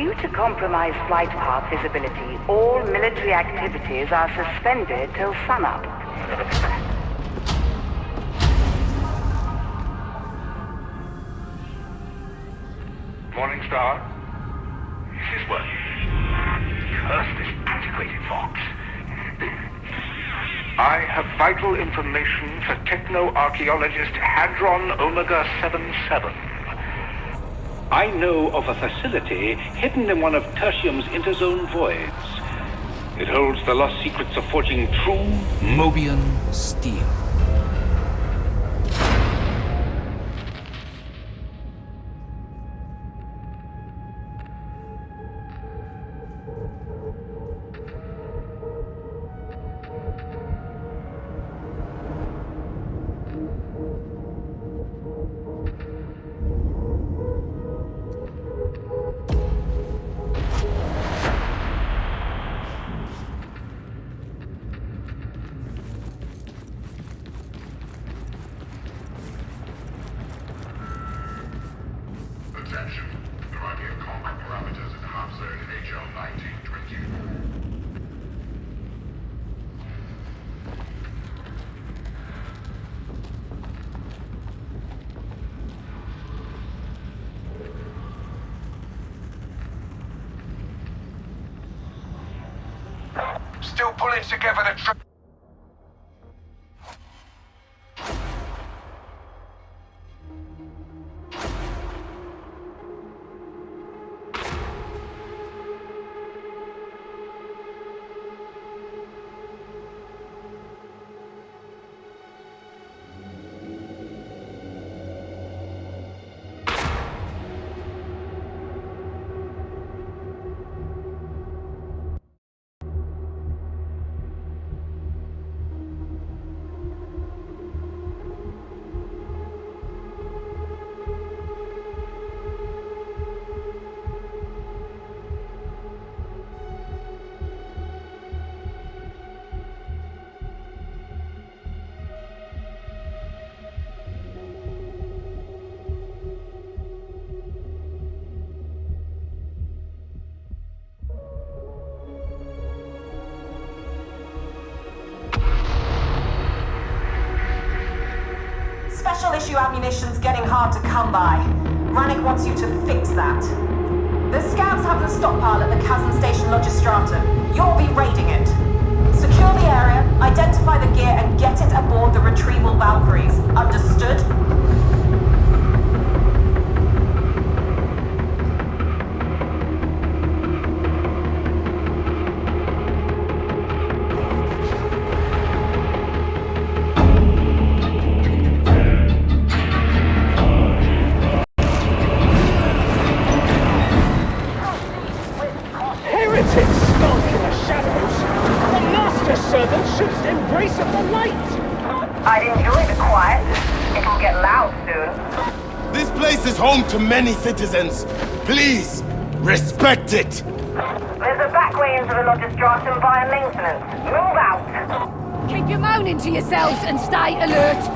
Due to compromised flight path visibility, all military activities are suspended till sunup. Morning Star. Is this working? Curse this antiquated Vox. I have vital information for techno-archaeologist Hadron Omega 77. I know of a facility hidden in one of Tertium's interzone voids. It holds the lost secrets of forging true Mobian steel. Attention. There are new combat parameters in the hub zone HL 1920. Still pulling together the Special issue ammunition's getting hard to come by. Rannick wants you to fix that. The scouts have the stockpile at the Chasm Station Logistratum. You'll be raiding it. Secure the area, identify the gear, and get it aboard the retrieval Valkyries. Understood? I'd enjoy the quiet. It'll get loud soon. This place is home to many citizens. Please, respect it. There's a back way into the Logistratum via maintenance. Move out. Keep your moaning to yourselves and stay alert.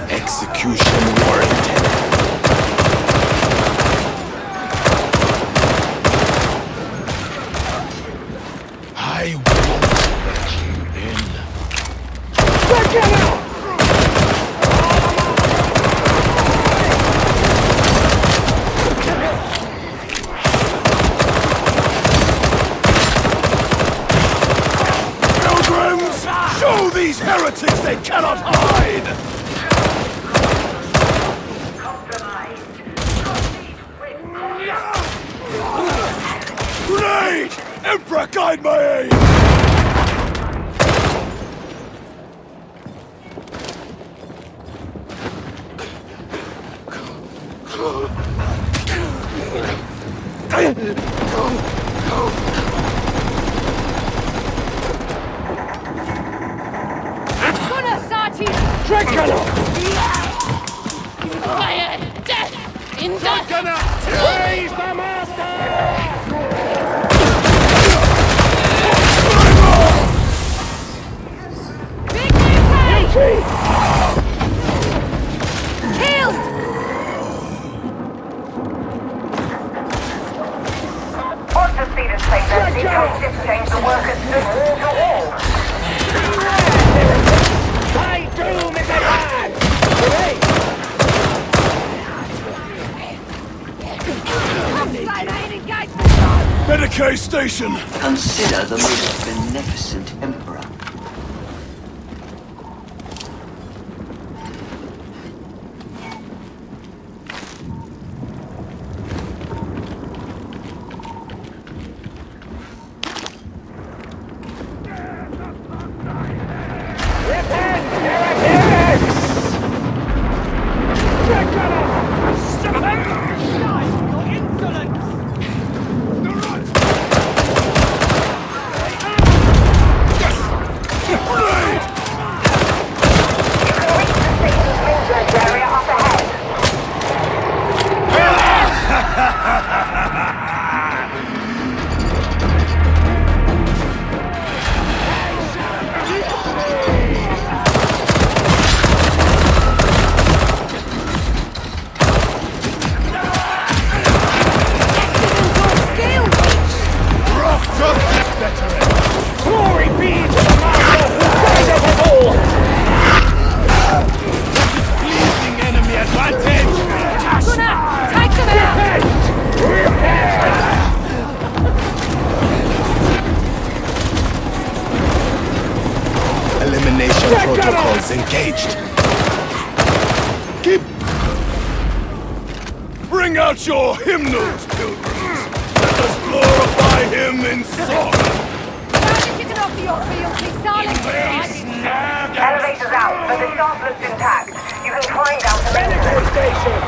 Execution warranted. I won't let you in. Pilgrims, show these heretics they cannot hide! Grenade! Emperor, guide my aim! Fire! Death! In death! Praise the master! 40K station! Consider the most beneficent emperor. Protocols engaged. Bring out your hymnals, pilgrims. Let us glorify him in song. Elevators out, but the shaft looks intact. You can climb down to the elevator station.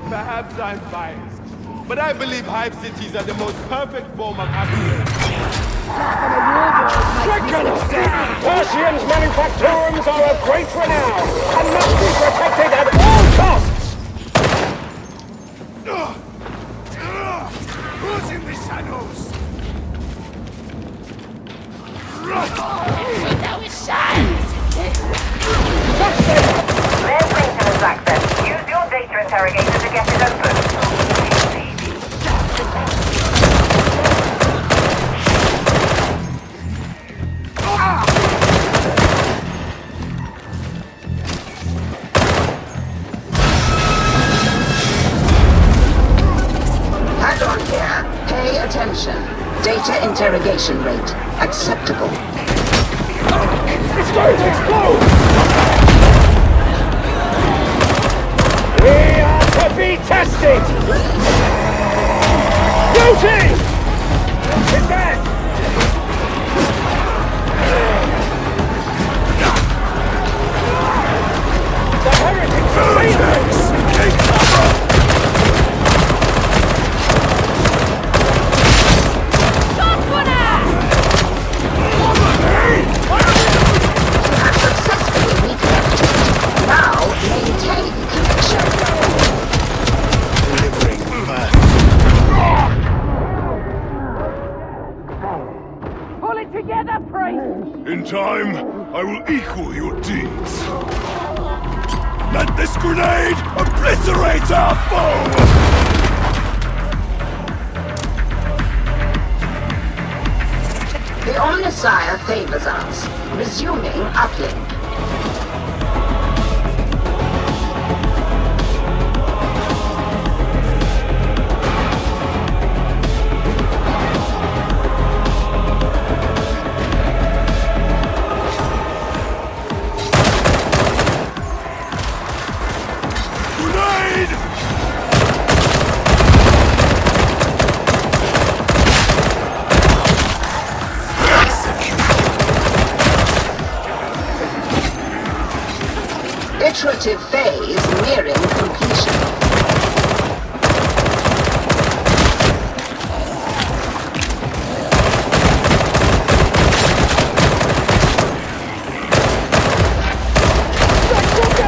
Perhaps I'm biased, but I believe hive cities are the most perfect form of happiness. Persians manufactorums are of great renown and must be protected at all costs! Who's in the shadows? There's maintenance access. Use your data interrogator to get it open. Hadron here. Pay attention. Data interrogation rate. Acceptable. It's going to explode! We are to be tested! Guilty! It's dead! The heretics are dangerous! Take cover! Successfully reconnected. Now maintain connection. Delivering mass. Pull it together, priest! In time, I will equal your deeds. Let this grenade obliterate our foe! The Omnissiah favors us. Resuming uplink. Grenade! Iterative phase nearing completion.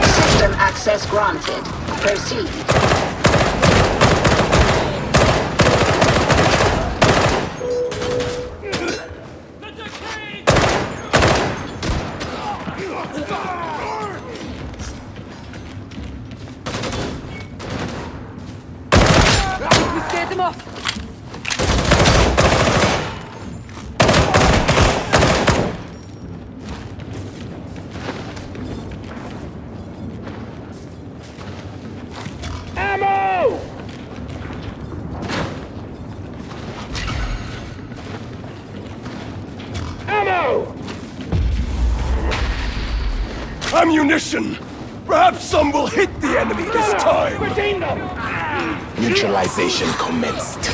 System access granted. Proceed. them off! Ammo! Ammo! Ammunition! Perhaps some will hit the enemy this time! Redeem them! Neutralization commenced.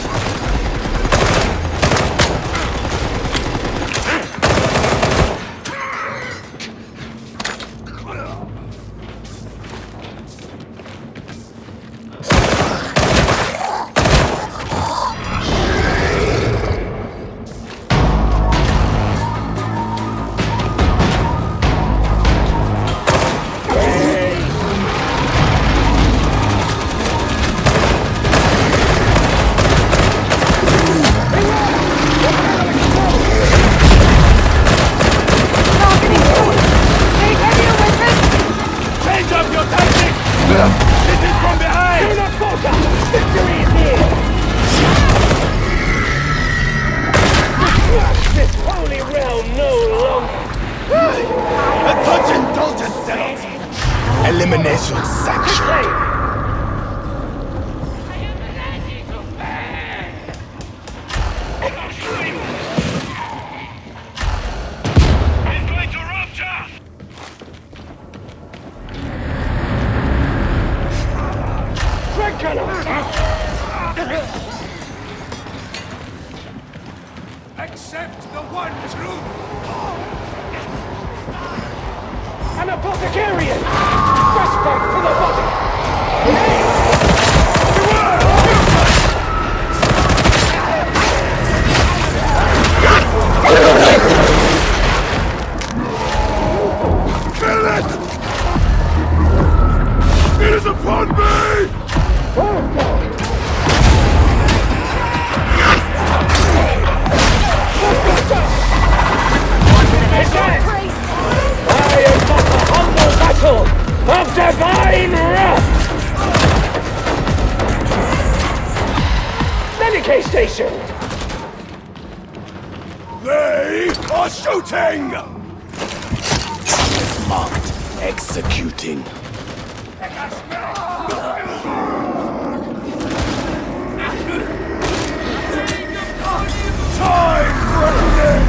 Elimination sanctioned. It's going to rupture! Drag cannon! Accept the one truth! An apothecarian! Breastplate to the body! Kill it! It is upon me! I am but a humble vessel of divine wrath! Medicaid station! They are shooting! Marked. Executing. Time for this!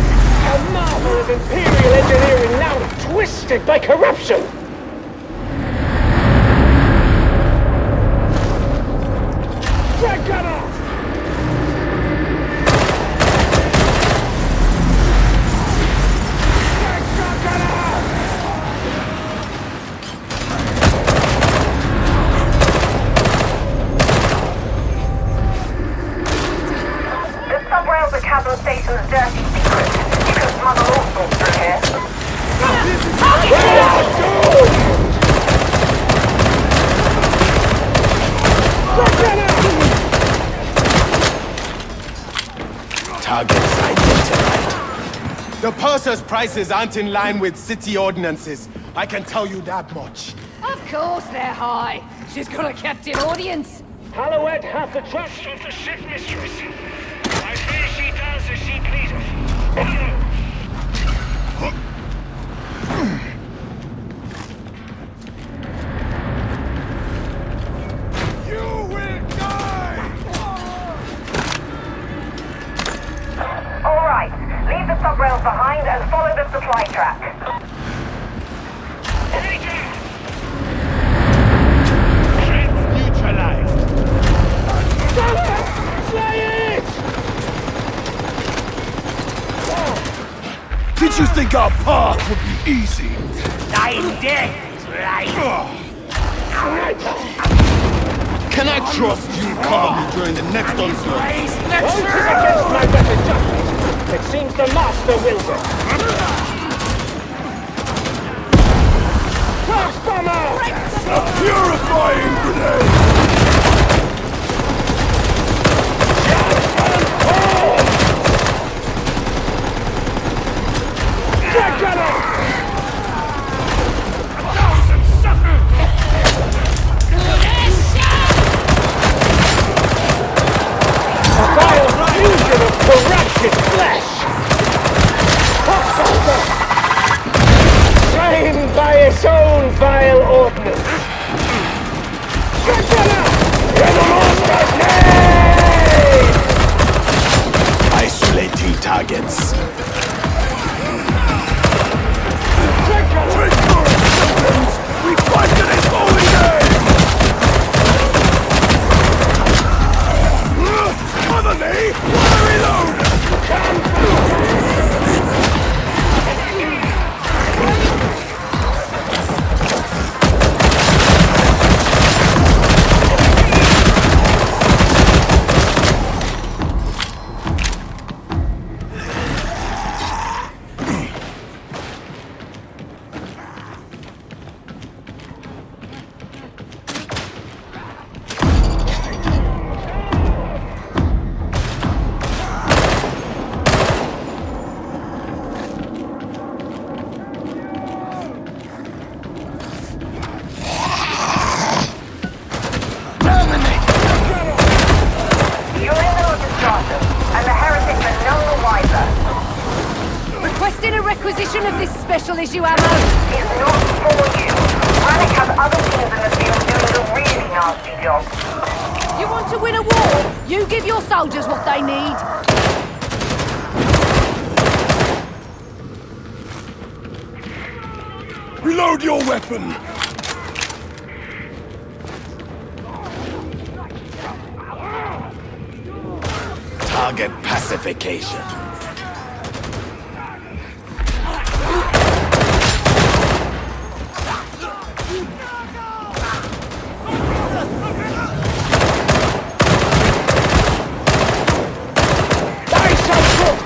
A marvel of imperial engineering now twisted by corruption! Drag gunner! The subrails at Chasm Station's dirty secret. You can smuggle all sorts through here. Targets identified. The purser's prices aren't in line with city ordinances. I can tell you that much. Of course they're high. She's got a captive audience. Hallowed hath the trust Of the ship mistress. I fear she does as she pleases. You will die! All right, leave the subrails behind and follow the supply track. Neutralized. Slay it! Did you think our path would be easy? I'm dead, right? Can I trust you to cover me during the next onslaught? Don't it against my better judgment. It seems the master wills it. Crash bomber! A purifying grenade! Drag gunner! Isolating targets. We fight to this holy game! Cover me! Reload! Requesting a requisition of this special issue ammo. It's not for you. Rannick has other things in the field doing a really nasty job. You want to win a war? You give your soldiers what they need. Reload your weapon! Target pacification.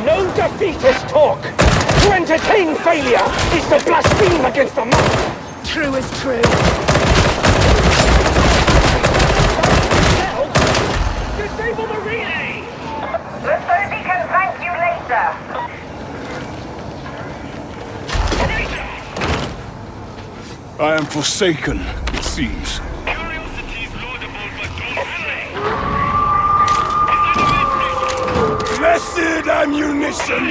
No defeatist talk! To entertain failure is to blaspheme against the master! True as true. Disable the relay! The Sophie can thank you later. I am forsaken, it seems. Curiosity is laudable, but don't hurry! Blessed ammunition!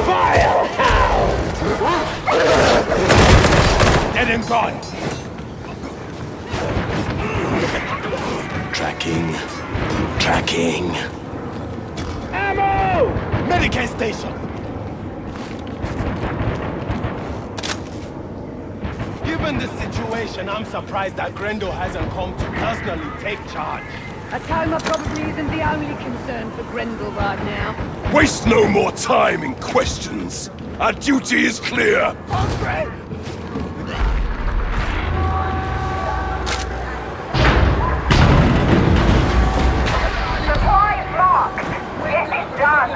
Vile hound! Get him gone! Tracking. Ammo! Medicate station! Given the situation, I'm surprised that Grendel hasn't come to personally take charge. A coma probably isn't the only concern for Grendel right now. Waste no more time in questions. Our duty is clear. Supplies marked. Get it done.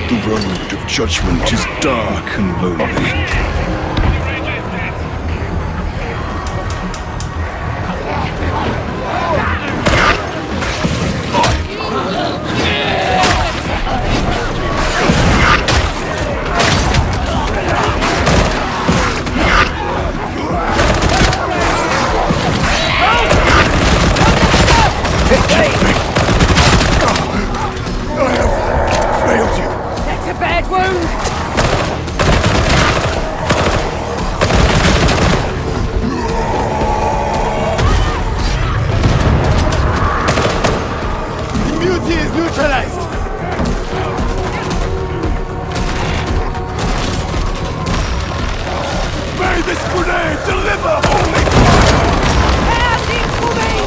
The road of judgment is dark and lonely. That's a bad wound. Immunity is neutralized. May this grenade deliver holy fire! Pass incoming!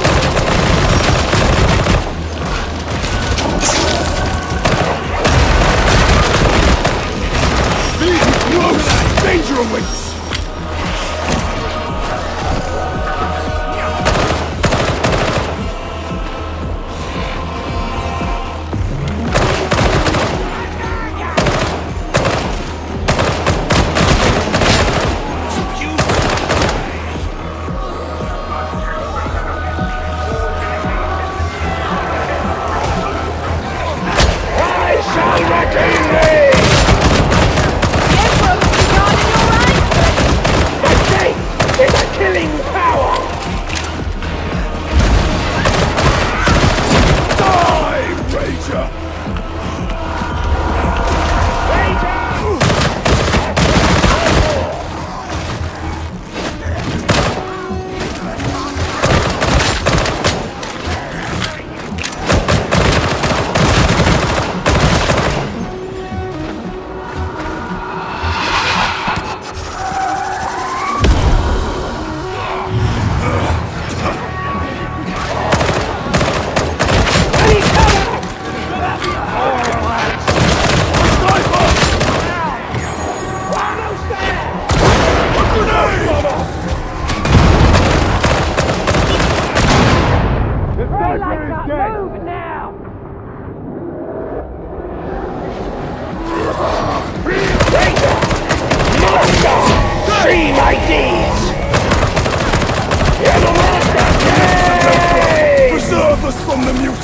Be close! Danger awaits! I shall regain thee! Emperor's regarding your right? My faith is a killing power! Die, Ranger!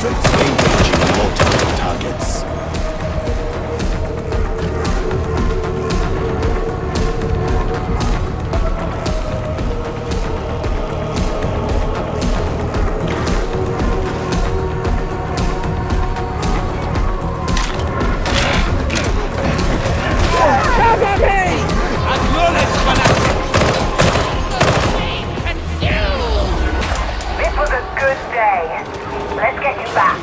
Engaging multiple targets. This was a good day. Let's get you back.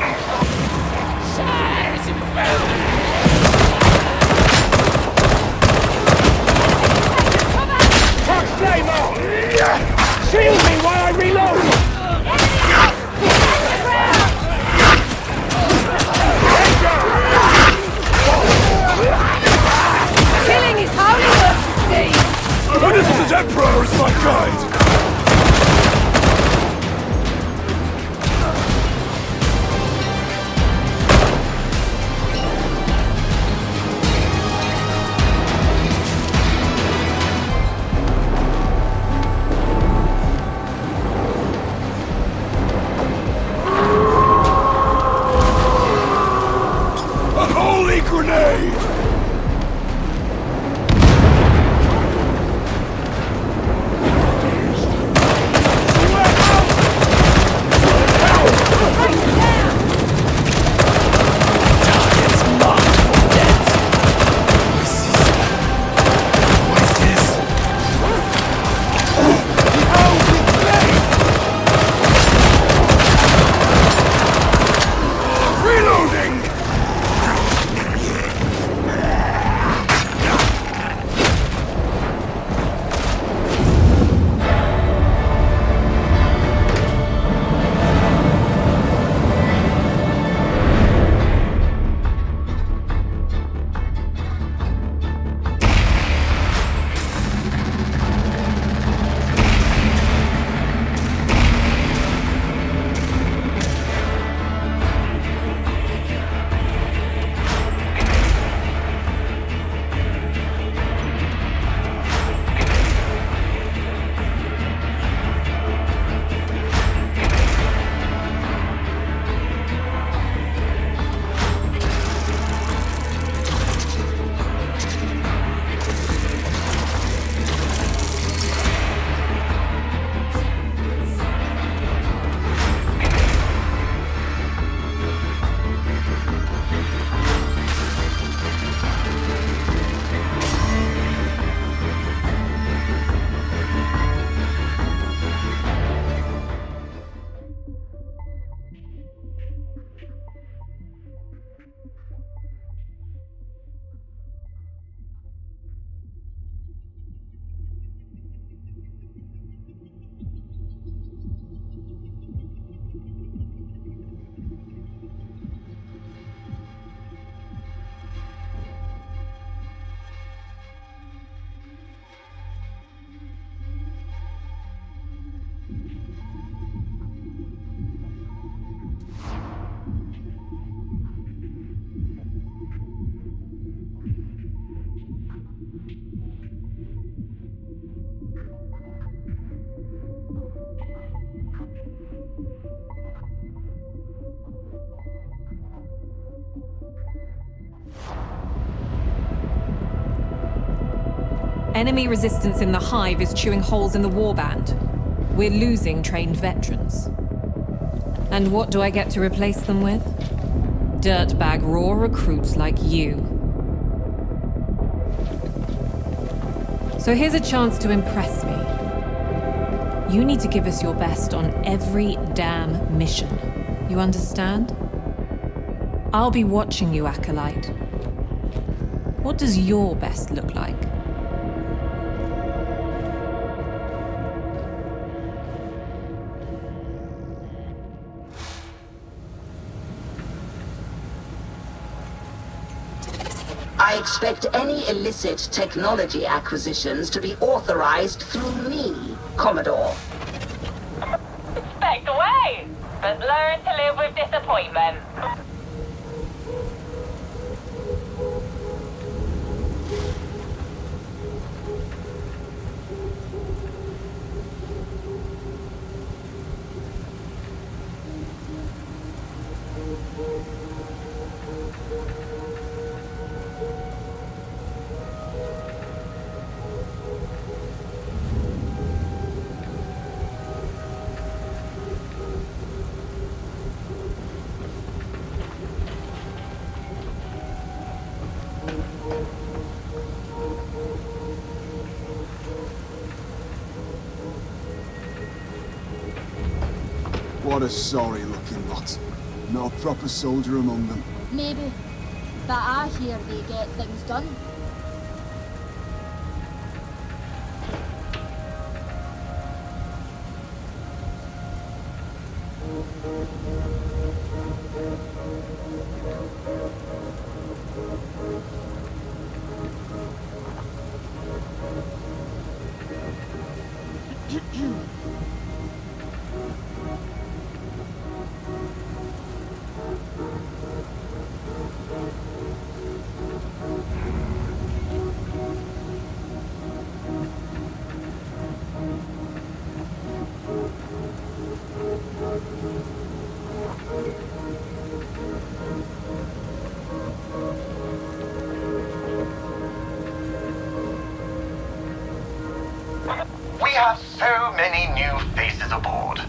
Truck Claymore! Shield me while I reload! Killing is holy work, Steve! Odysseus' Emperor is my guide! A holy grenade! Enemy resistance in the hive is chewing holes in the warband. We're losing trained veterans. And what do I get to replace them with? Dirtbag raw recruits like you. So here's a chance to impress me. You need to give us your best on every damn mission. You understand? I'll be watching you, Acolyte. What does your best look like? I expect any illicit technology acquisitions to be authorized through me, Commodore. Expect away, but learn to live with disappointment. What a sorry-looking lot. Not a proper soldier among them. Maybe. But I hear they get things done. We have so many new faces aboard.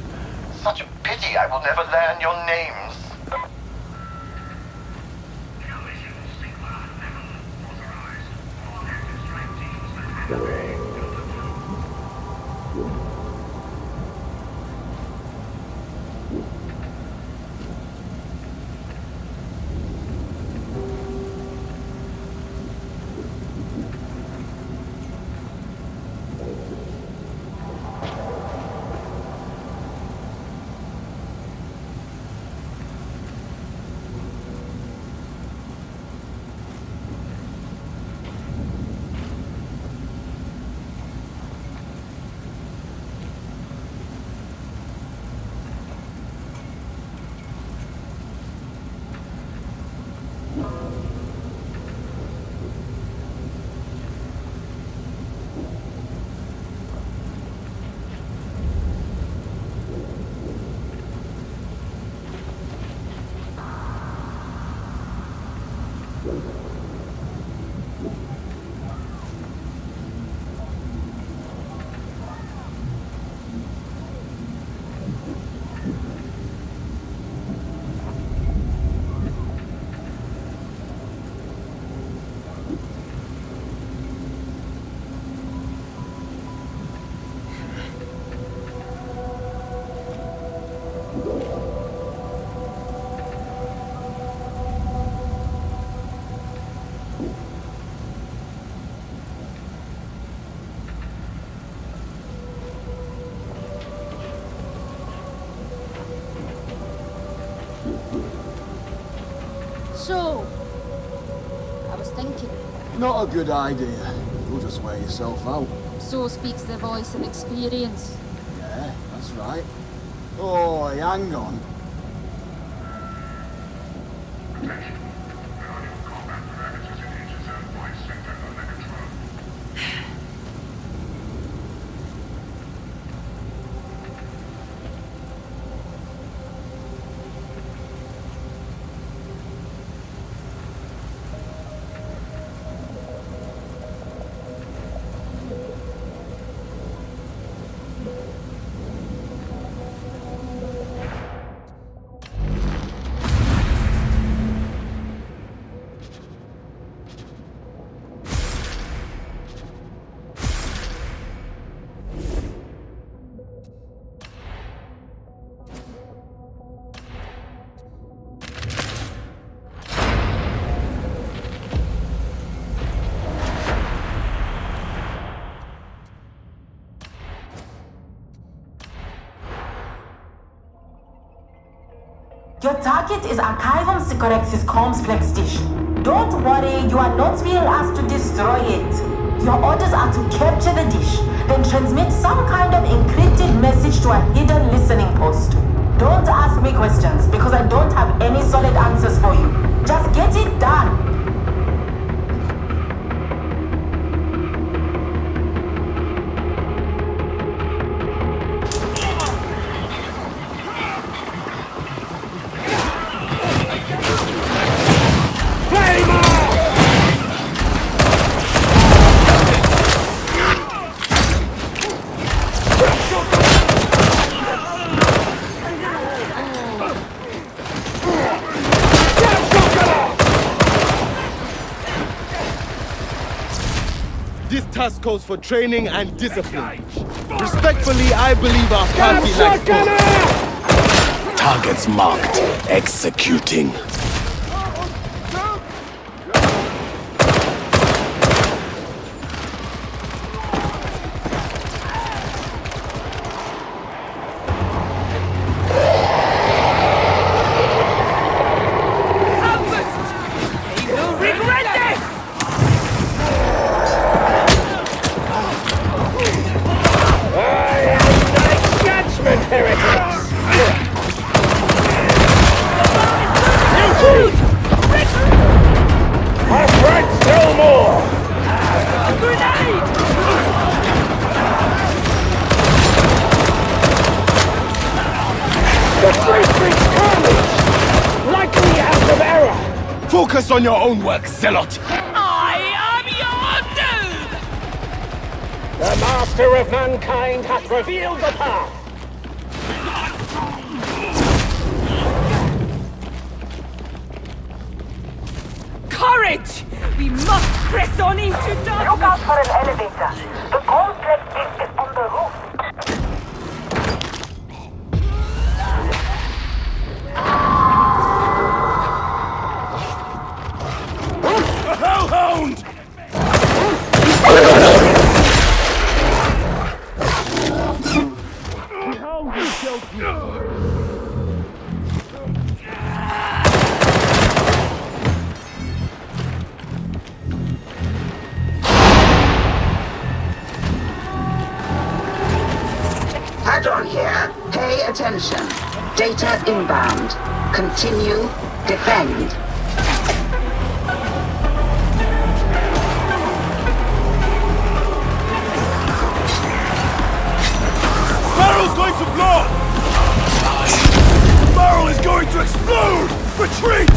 Such a pity I will never learn your names. So, I was thinking. Not a good idea. You'll just wear yourself out. So speaks the voice of experience. Yeah, that's right. Oh, hang on. Your target is Archivum Sycorex's Complex dish. Don't worry, you are not being asked to destroy it. Your orders are to capture the dish, then transmit some kind of encrypted message to a hidden listening post. Don't ask me questions, because I don't have any solid answers for you. Just get it done. This task calls for training and discipline. Respectfully, I believe our party lacks both. Targets marked. Executing. Focus on your own work, Zealot! I am your doom! The master of mankind hath revealed the path! Courage! We must press on into darkness! Look out for an elevator. The complex is on the roof. Hellhound! Hadron here. Pay attention. Data inbound. Continue. Defend. Barrel's going to blow! The barrel is going to explode! Retreat!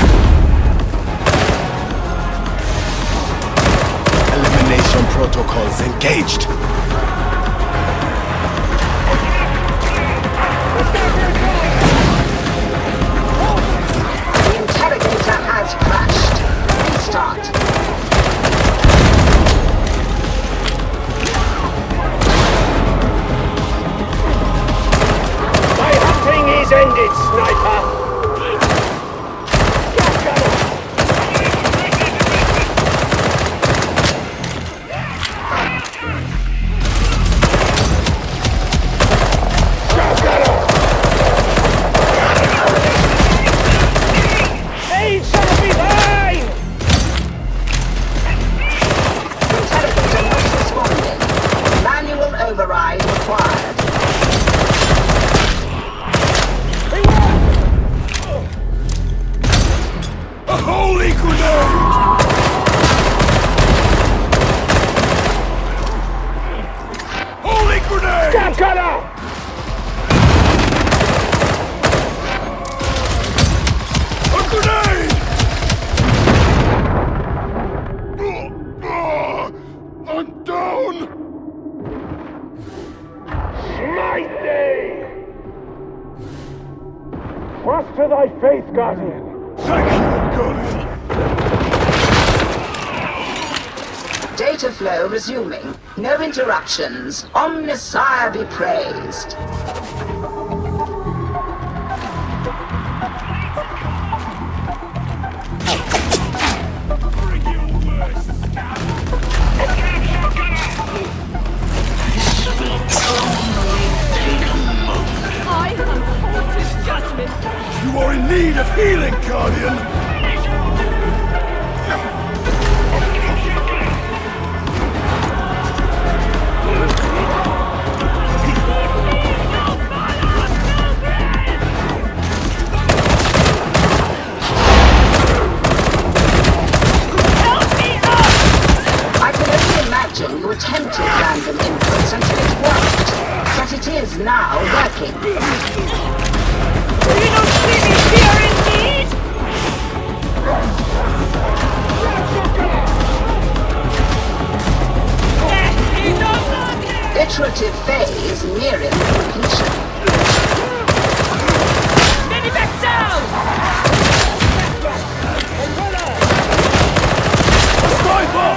Elimination protocols engaged. The interrogator has crashed. Restart. Is ended, sniper! Aid shall be thine! Interrogator not responding. Manual override required. Holy grenade! Holy grenade! Scout gunner! A grenade! I'm down! Smite thee! Trust to thy faith, Guardian. Data flow resuming. No interruptions. Omnissiah be praised. I am haunted judgment! You are in need of healing, Guardian! You attempted random inputs until it worked, but it is now working. You don't see me here in need? Iterative phase nearing completion. Get it back down! Sniper!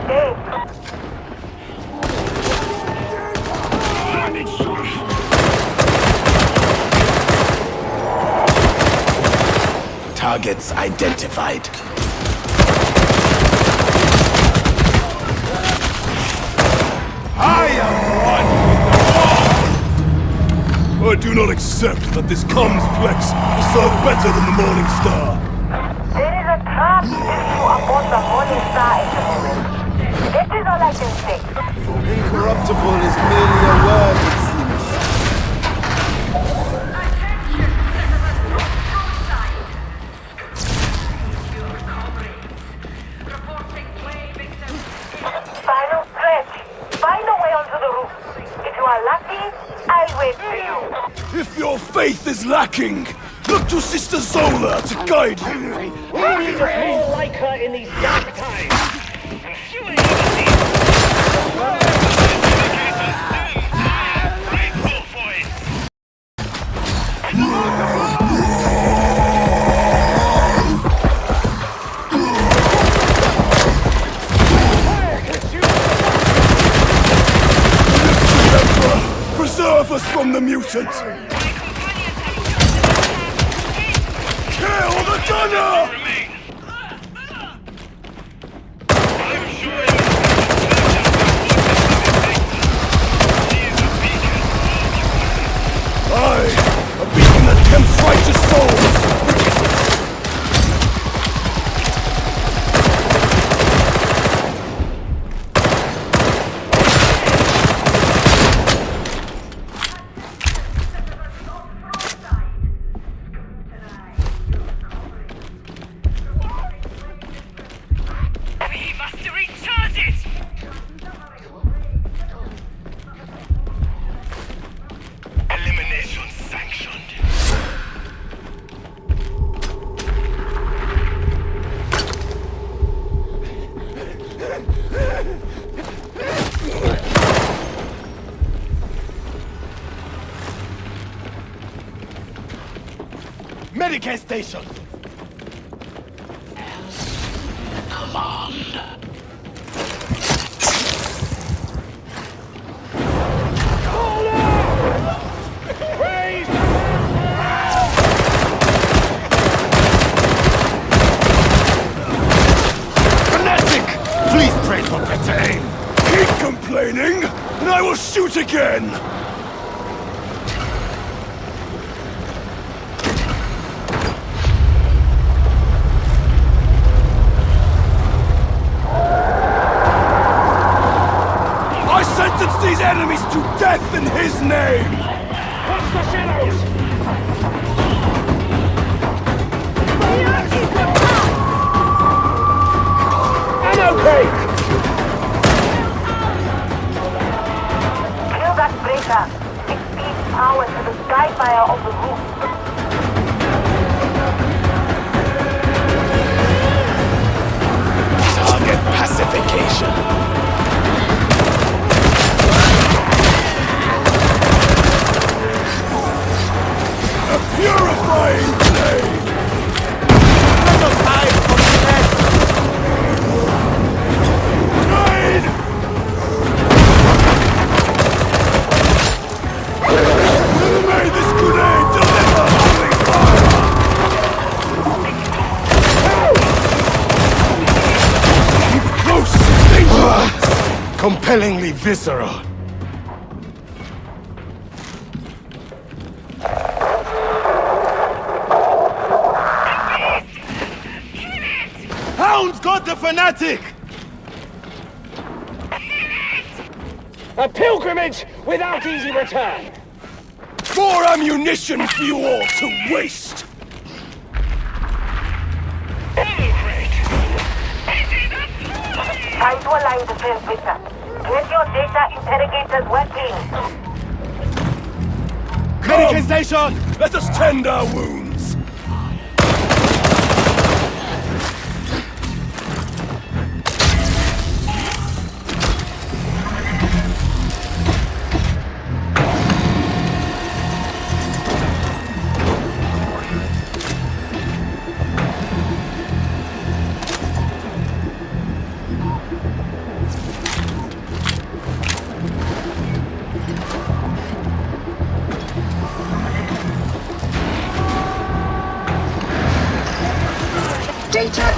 game. Targets identified. I am one with the war! I do not accept that this complex will serve better than the Morning Star. There is a trap upon the Morning Star at the moment. That is all I can say. Incorruptible is merely a word, it seems. Final stretch. Find a way onto the roof. If you are lucky, I'll wait for you. If your faith is lacking, look to Sister Zola to guide you. Maybe just more like her in these dark times. Preserve us from the mutant! Kill the gunner! A beacon that tempts righteous souls! Medicare station! Command. Fanatic! Please pray for better aim! Keep complaining, and I will shoot again! These enemies to death in his name! Watch the shadows! Ammo crate! Kill that breaker. It feeds power to the skyfire of the roof. Target pacification. Purifying blade! Let us hide from the death! Grenade! May this grenade deliver holy fire! Keep close, dangerous! Compellingly visceral. Got the fanatic! A pilgrimage without easy return! More ammunition for you all to waste! Time to align the transmitter. Get your data interrogators working. Medical station! Let us tend our wounds!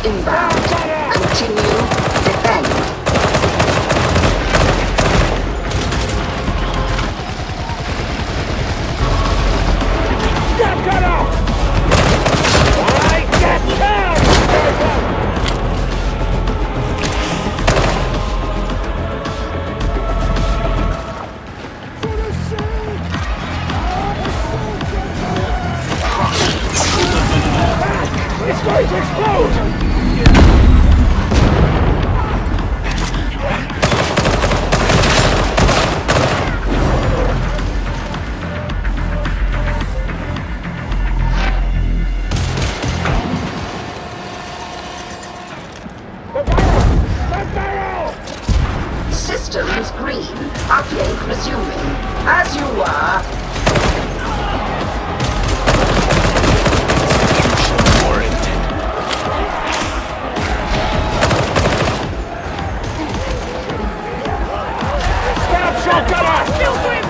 inbound. Continue. Defend. Stop gunner! I get down! It's going to explode! Systems green. Uplink resuming. As you were. Stop, shotgunner! Still grip!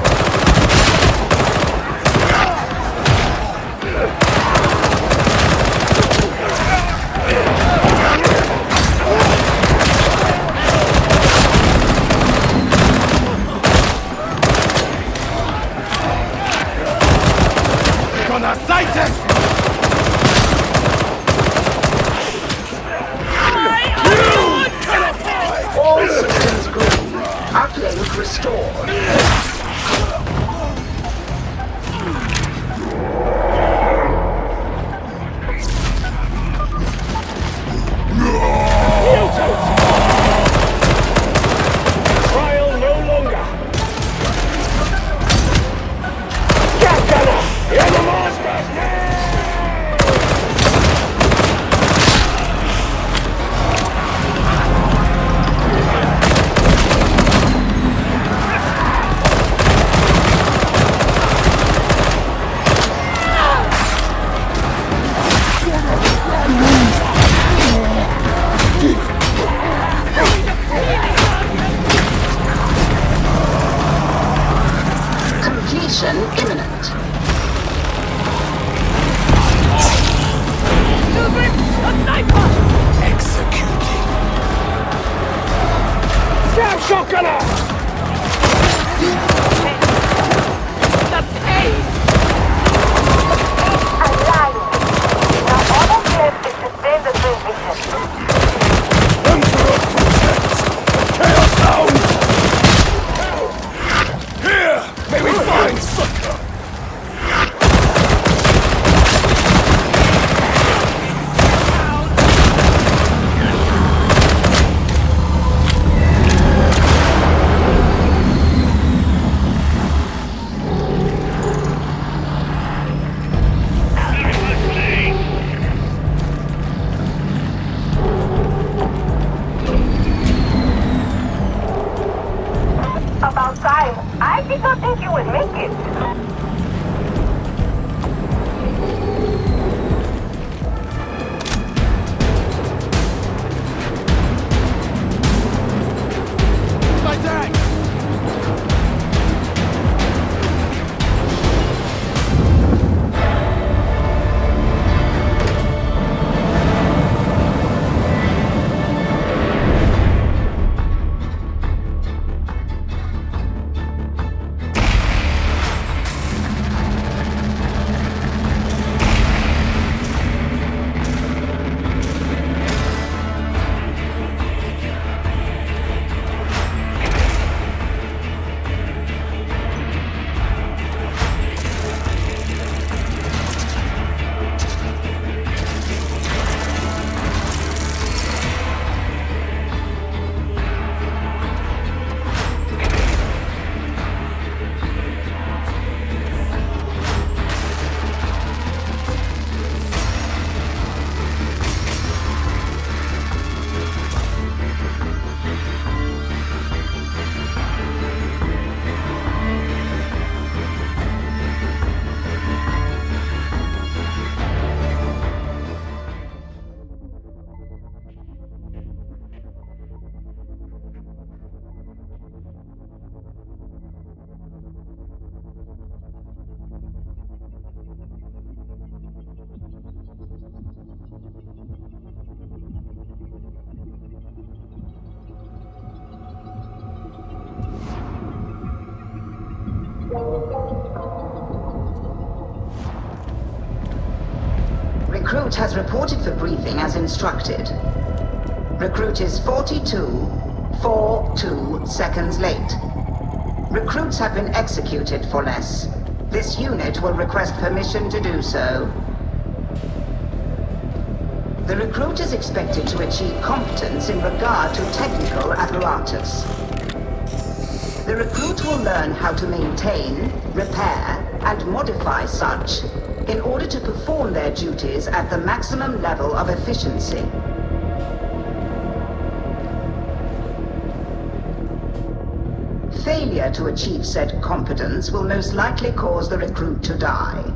Gonna sight it! All systems green. Uplink restored. Trial no longer. Scout gunner! You're the monsters now! Completion imminent. Executing. Scout shotgunner! Alive. Now all that's left is to sustain the transmission. Emperor protects! Chaos sound! Here! May we find succor! About time. I did not think you would make it. My tag! recruit has reported for briefing as instructed. Recruit is 42 seconds late. Recruits have been executed for less. This unit will request permission to do so. The recruit is expected to achieve competence in regard to technical apparatus. The recruit will learn how to maintain, repair, and modify such in order to perform their duties at the maximum level of efficiency. Failure to achieve said competence will most likely cause the recruit to die.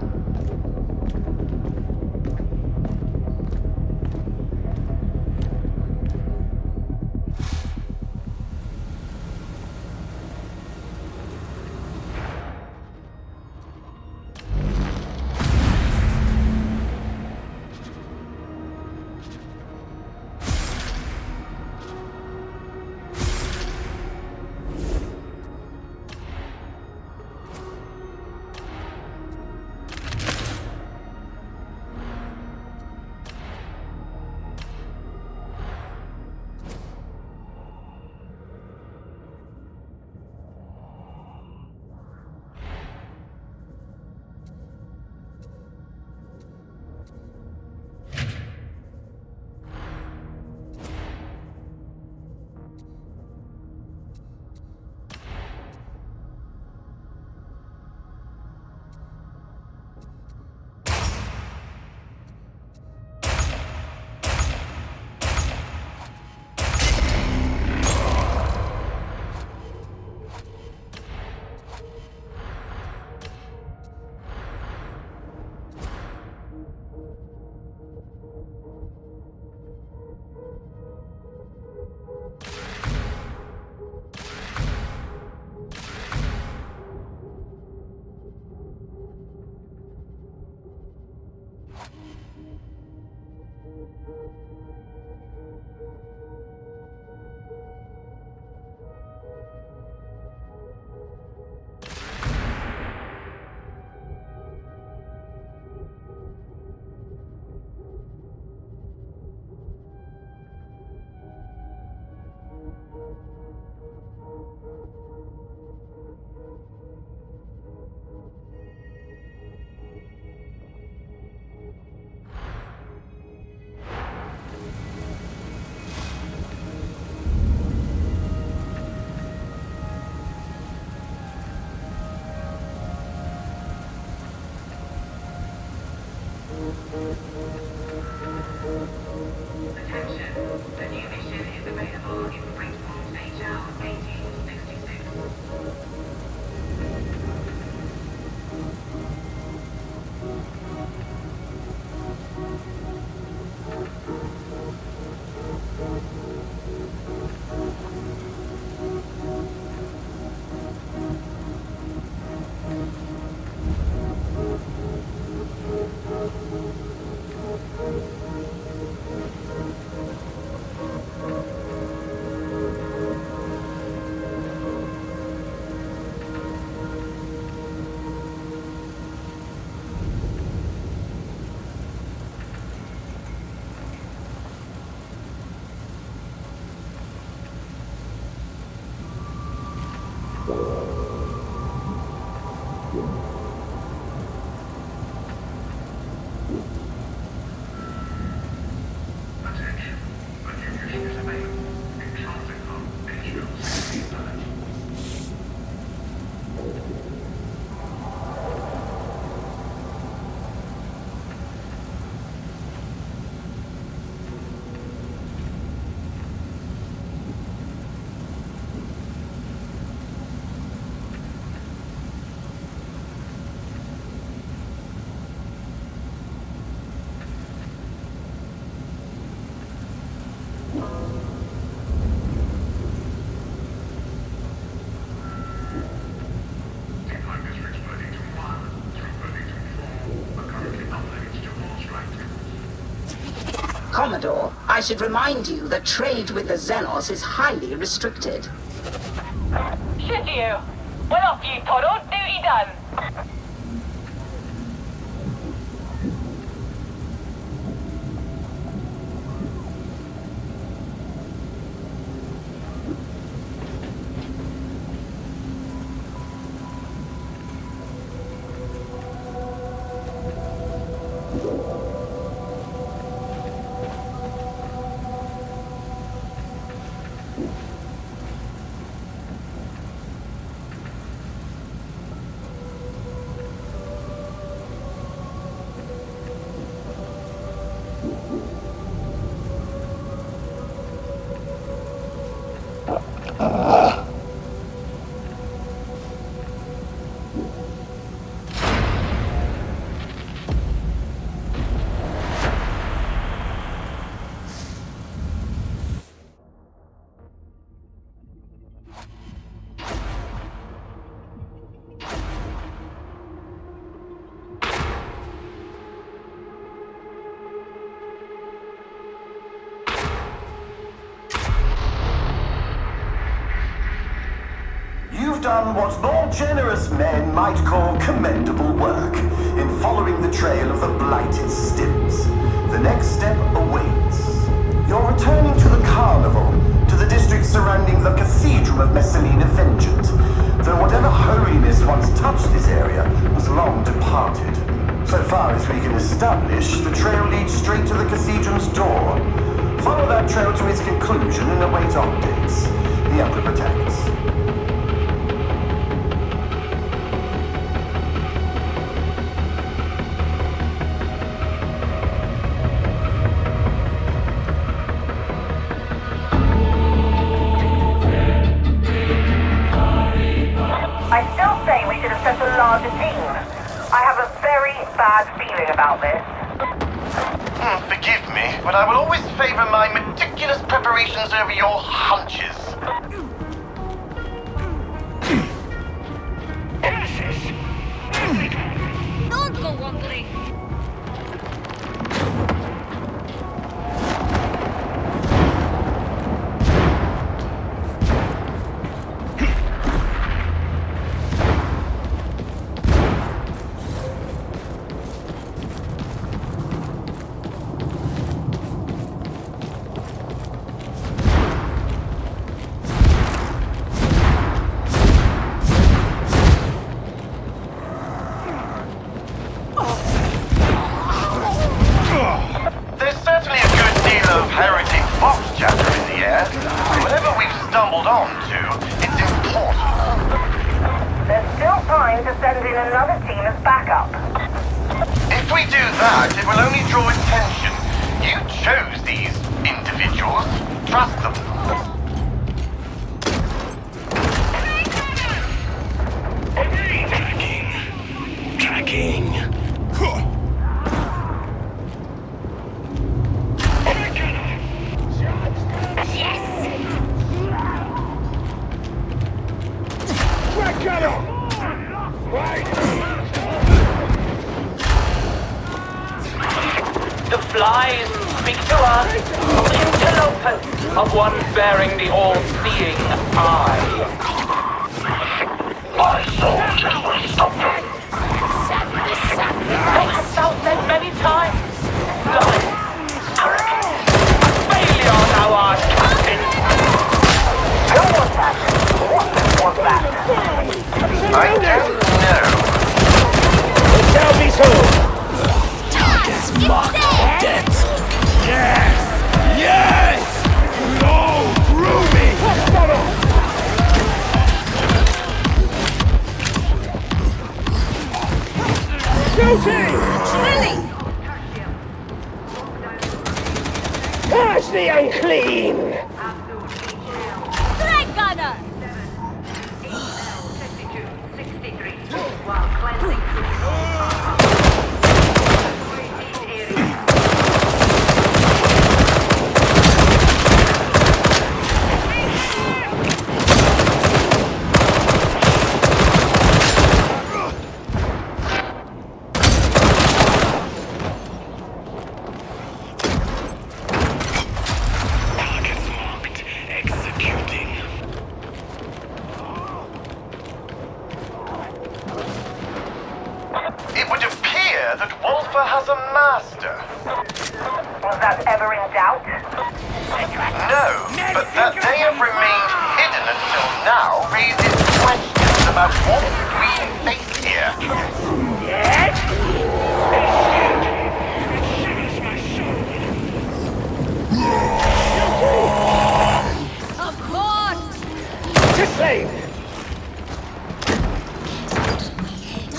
Commodore, I should remind you that trade with the Xenos is highly restricted. Should you? Well, off you toddle, duty done. You've done what more generous men might call commendable work in following the trail of the blighted Stims. The next step awaits. You're returning to the carnival, to the district surrounding the Cathedral of Messalina Vengeant, though whatever holiness once touched this area was long departed. So far as we can establish, the trail leads straight to the Cathedral's door. Follow that trail to its conclusion and await updates. The Emperor protects. I still say we should have sent a larger team. I have a very bad feeling about this. Forgive me, but I will always favor my meticulous preparations over your hunches. Don't go wandering. There's certainly a good deal of heretic fox chatter in the air. Whatever we've stumbled on to, it's important. There's still time to send in another team as backup. If we do that, it will only draw attention. You chose these individuals. Trust them. Tracking. The flies speak to us. Interlopers of one bearing the all-seeing eye. My soldiers will stop them. They felt that many times. Failure thou art, Captain. Who was that? What was that? I don't know. It shall be so. Targets marked for death. Yes! Yes! Go through me! Shooting! Catch the unclean! Leg gunner! It would appear that Wolfer has a master. Was that ever in doubt? No, but that they have remained hidden until now raises questions about what we face here. Of course! insane!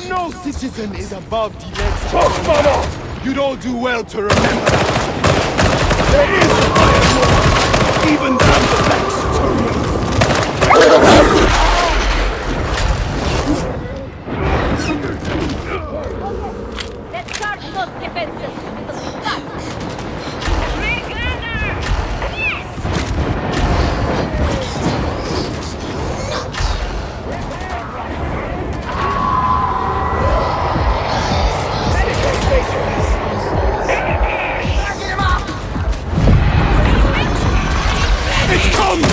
No citizen is above the next. Talk, mama! You'd all do well to remember that. There is a higher law, even down the backs to me. Let's start those defenses. It comes!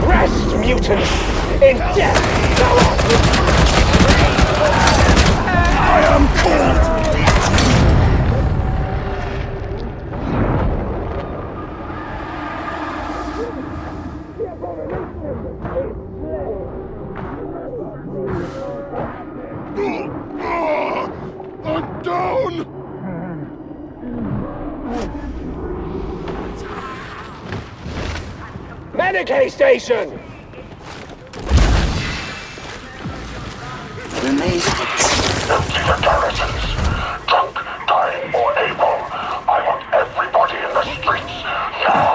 Rest, mutants! In death, thou art... I am called! I'm down! Medicaid station! Empty the garrisons. Drunk, dying, or able. I want everybody in the streets now.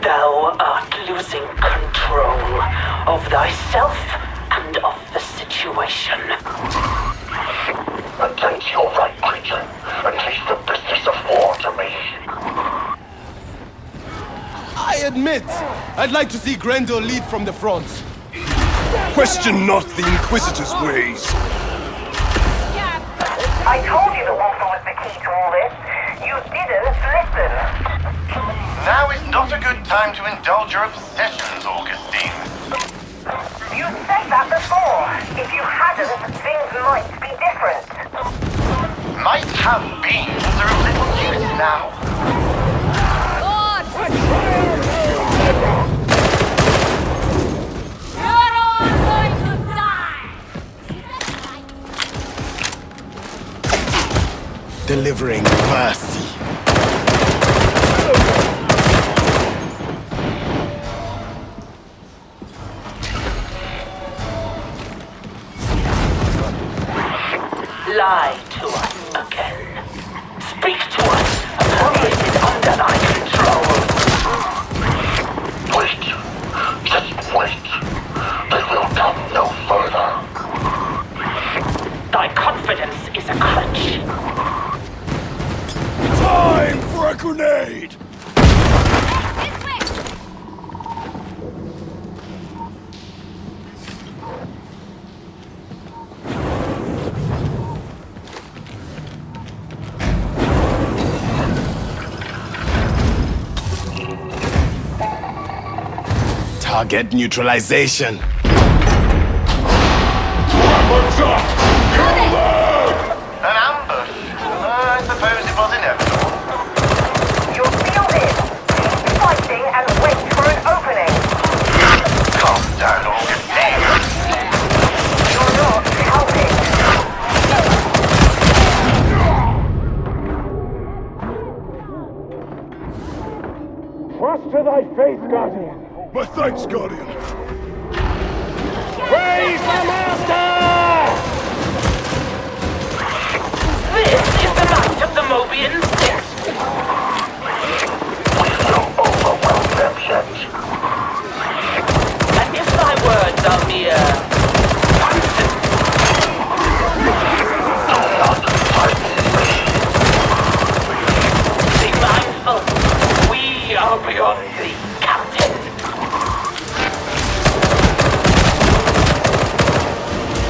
Thou art losing control of thyself and of the situation. Against your right, creature, and leave the business of war to me. I admit, I'd like to see Grendel lead from the front. Question not the Inquisitor's ways. I told you the water was the key to all this. You didn't listen. Now is not a good time to indulge your obsessions, Augustine. You said that before. If you hadn't, things might be different. Might have beans are of little use now. You're all going to die! Delivering mercy. Lie to us again. Speak to us of how this is under thy control. Wait. Just wait. They will come no further. Thy confidence is a crutch. Time for a grenade! Target neutralization. Weapons up! Kill them! An ambush? I suppose it was inevitable. You'll feel it. Keep fighting and wait for an opening. Calm down, Augustine. You're not helping. Trust to thy faith, Guardian. My thanks, Guardian. Praise the Master! This is the night of the Mobian Six. We will overwhelm them yet. And if thy words are mere nonsense, Do not fight me. be mindful. We are beyond thee, Captain.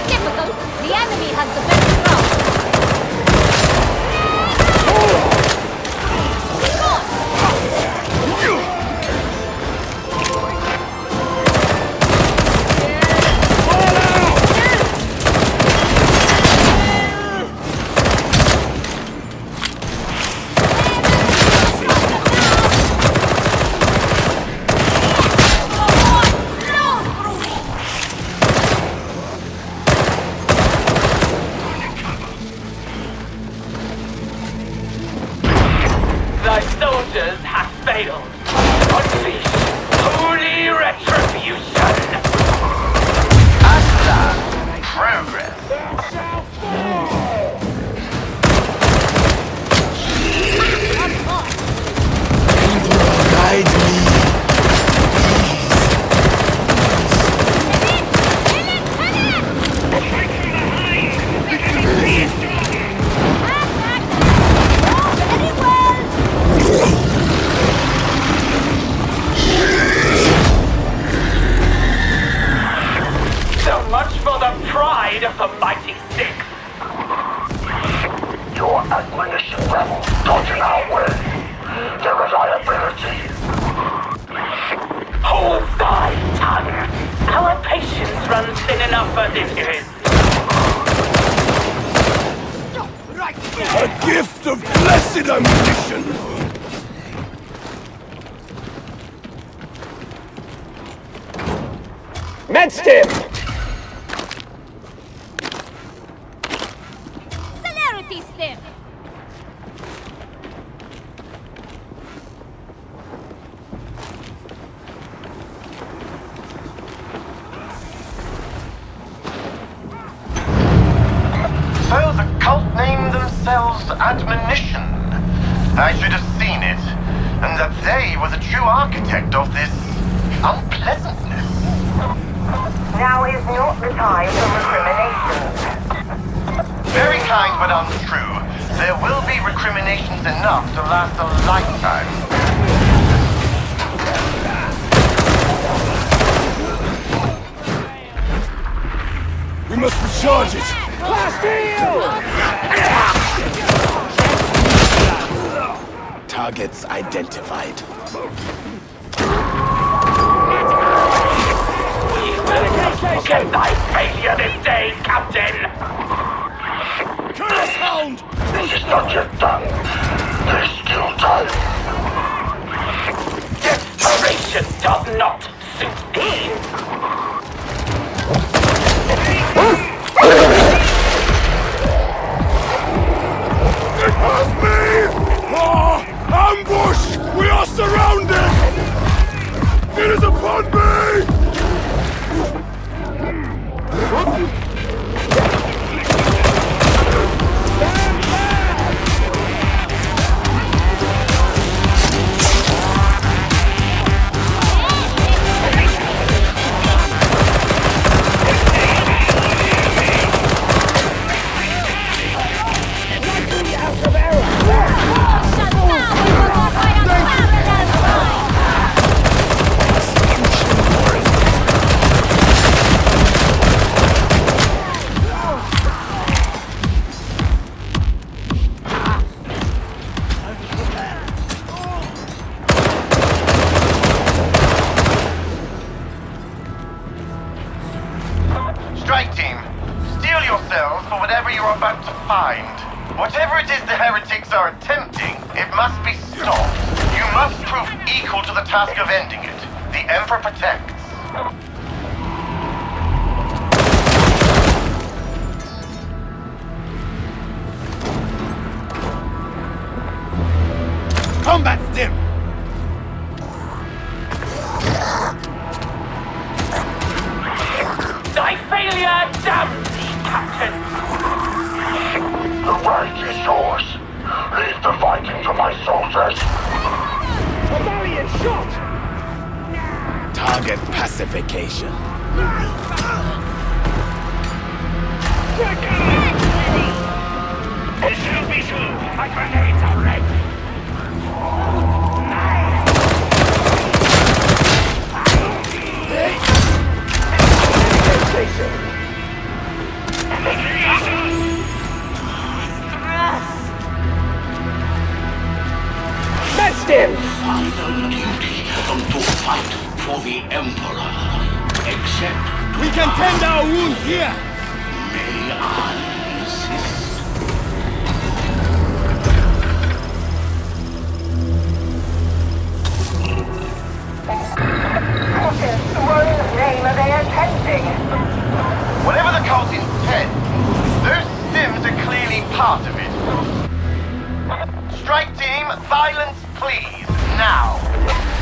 Difficult. The enemy has the better ground. Thy soldiers have failed. Unleash holy retribution. At last, progress. Guide me. So much for the pride of the mighty Six. Your admonition level got in our way. Their reliability. Hold thy tongue. Our patience runs thin enough as it is. A gift of blessed ammunition. Medstim! Celerity stim! So the cult named themselves Admonition. I should have seen it, and that they were the true architect of this unpleasantness. Now is not the time for recriminations. Very kind but untrue. There will be recriminations enough to last a lifetime. We must recharge it. Targets identified. Get thy failure this day, Captain! Curse hound! This is not yet done. There's still time. Desperation does not suit thee! It has me! Ambush! We are surrounded! It is upon me! Strike team, steel yourselves for whatever you're about to find. Whatever it is the heretics are attempting, it must be stopped. You must prove equal to the task of ending it. The Emperor protects. Combat stim! Thy failure damns thee, Captain! The right is yours. Leave the fighting to my soldiers. A valiant shot! Target pacification. It shall be so. My grenades are ready. Medstim! Final duty to fight for the Emperor. Except We can tend our wounds here! may I insist. What in throne's name are they attempting? Whatever the cult intends, those stims are clearly part of it. Strike team, thy Silence, please, now.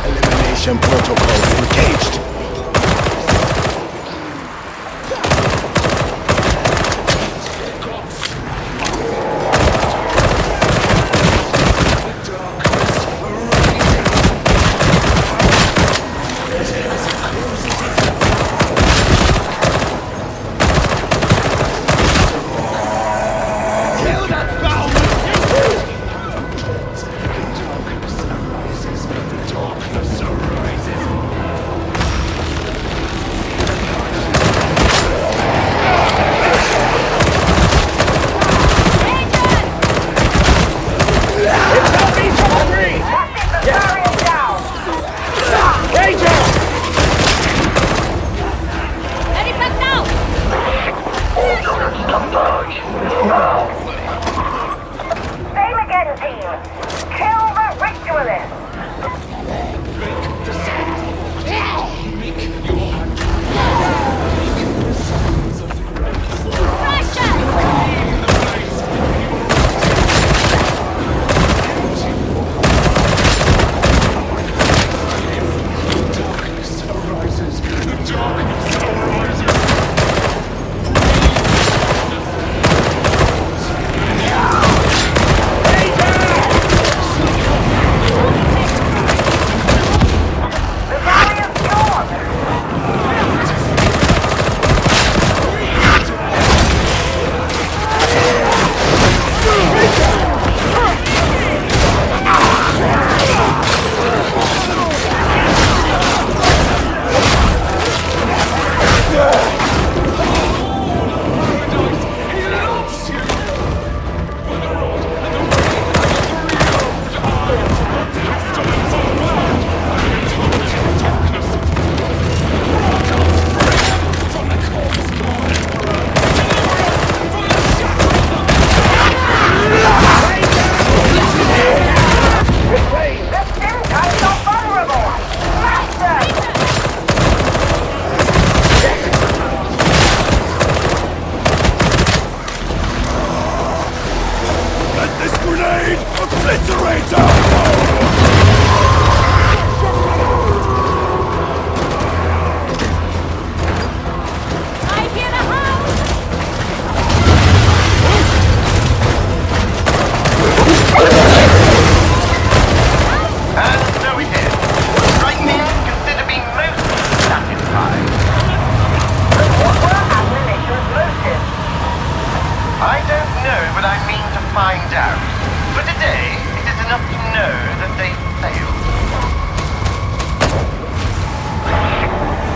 Elimination protocols engaged.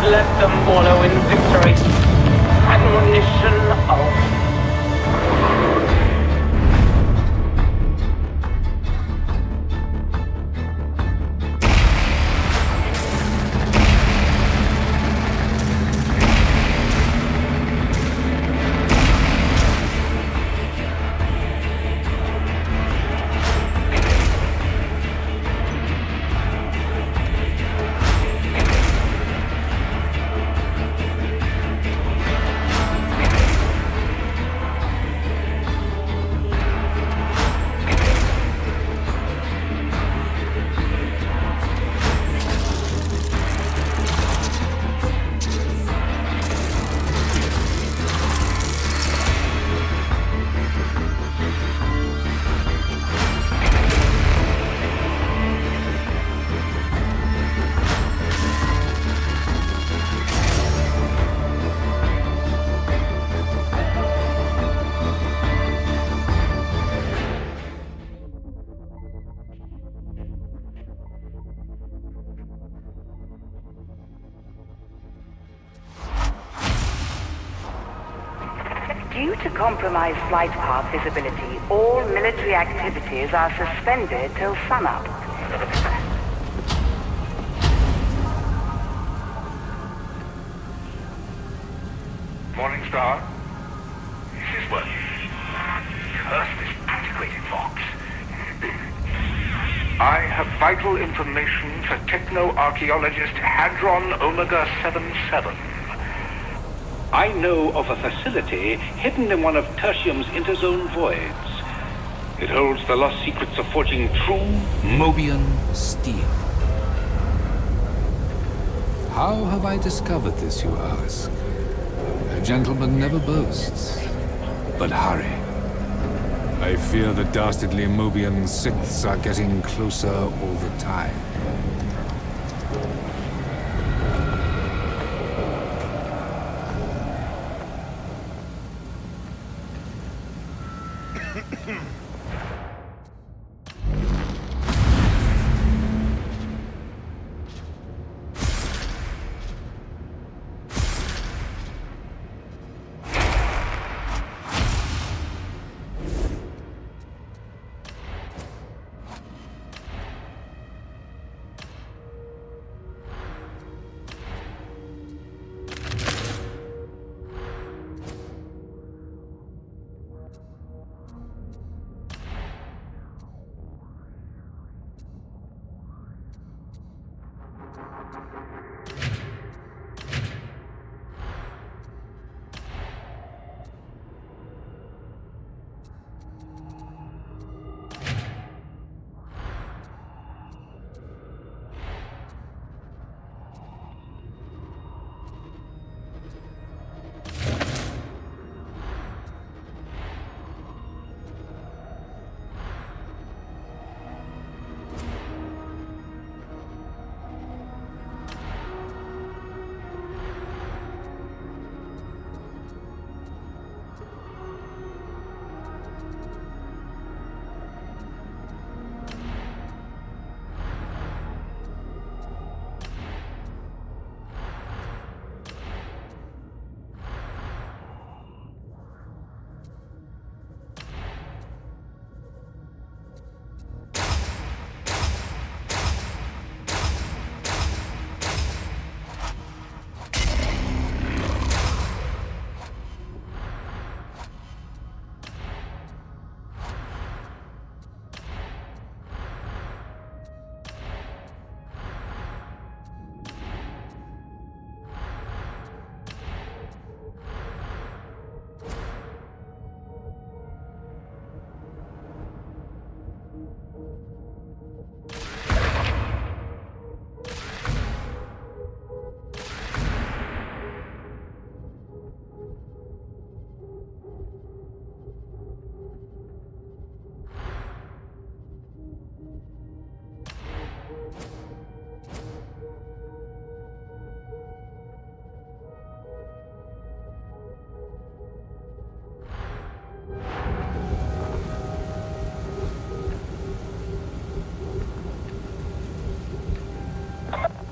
Let them wallow in victory. Admonition of... Due to compromised flight path visibility, all military activities are suspended till sunup. Morning Star. This is what? Curse this antiquated box. I have vital information for techno-archaeologist Hadron Omega 77. I know of a facility hidden in one of Tertium's interzone voids. It holds the lost secrets of forging true Mobian steel. How have I discovered this, you ask? A gentleman never boasts. But hurry. I fear the dastardly Mobian Siths are getting closer all the time.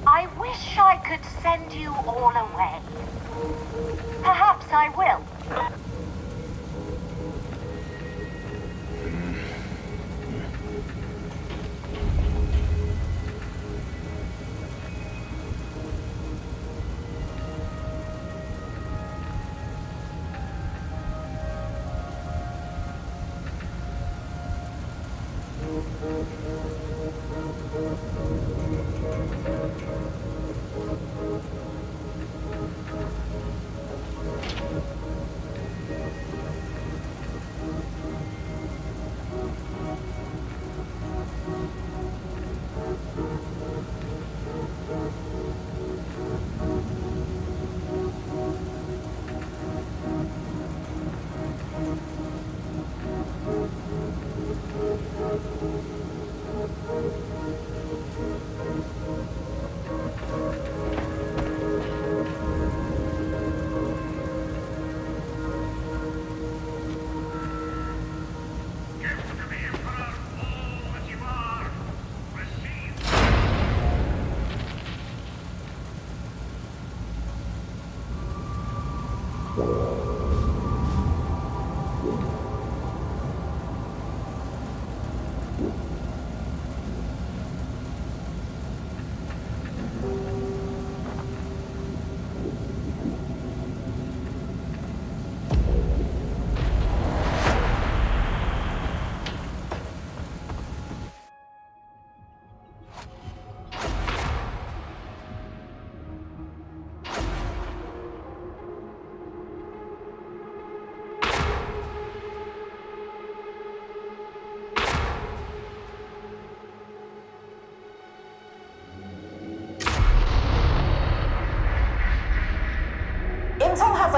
I wish I could send you all away. Perhaps I will.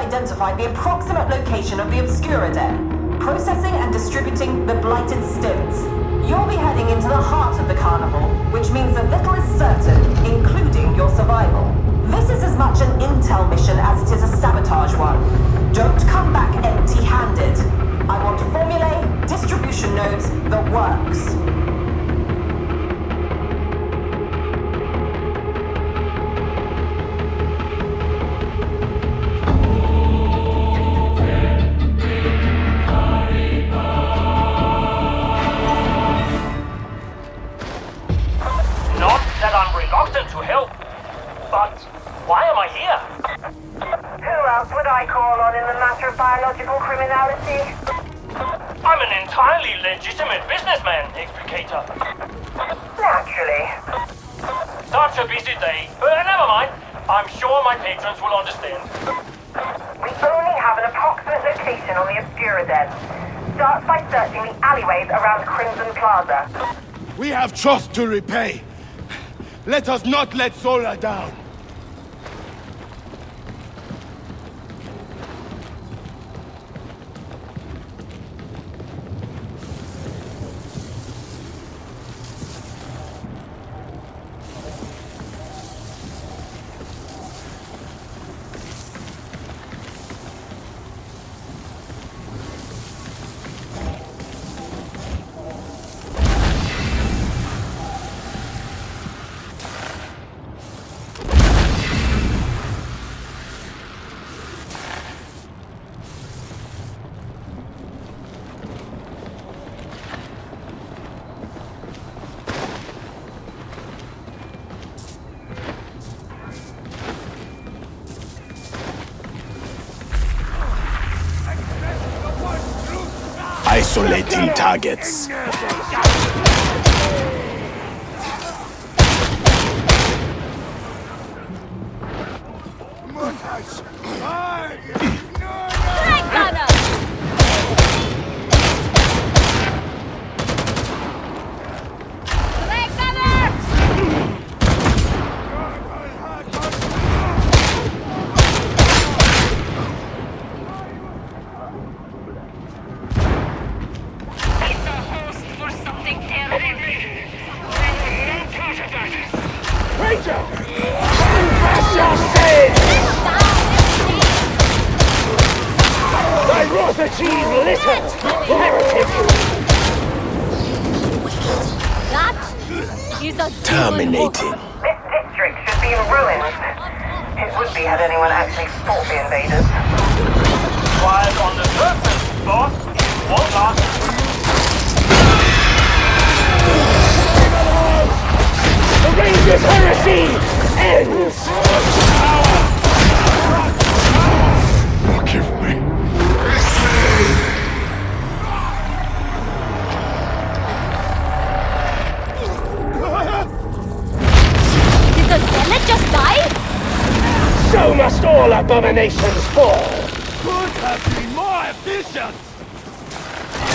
identified the approximate location of the Obscura Den, processing and distributing the blighted stims. You'll be heading into the heart of the carnival, which means that little is certain, including your survival. This is as much an intel mission as it is a sabotage one. Don't come back empty-handed. I want formulae, distribution nodes, the works. Not that I'm reluctant to help, but why am I here? Who else would I call on in the matter of biological criminality? I'm an entirely legitimate businessman, Explicator. Naturally. Such a busy day, but never mind. I'm sure my patrons will understand. We only have an approximate location on the Obscura Den. Start by searching the alleyways around Crimson Plaza. We have trust to repay. Let us not let Sora down. Isolating targets. Terminating. This district should be in ruins. It would be had anyone actually fought the invaders. While on the surface, boss, it won't last. The Rangers' heresy ends! Forgive me. Did the Senate just die? So must all abominations fall! Could have been more efficient!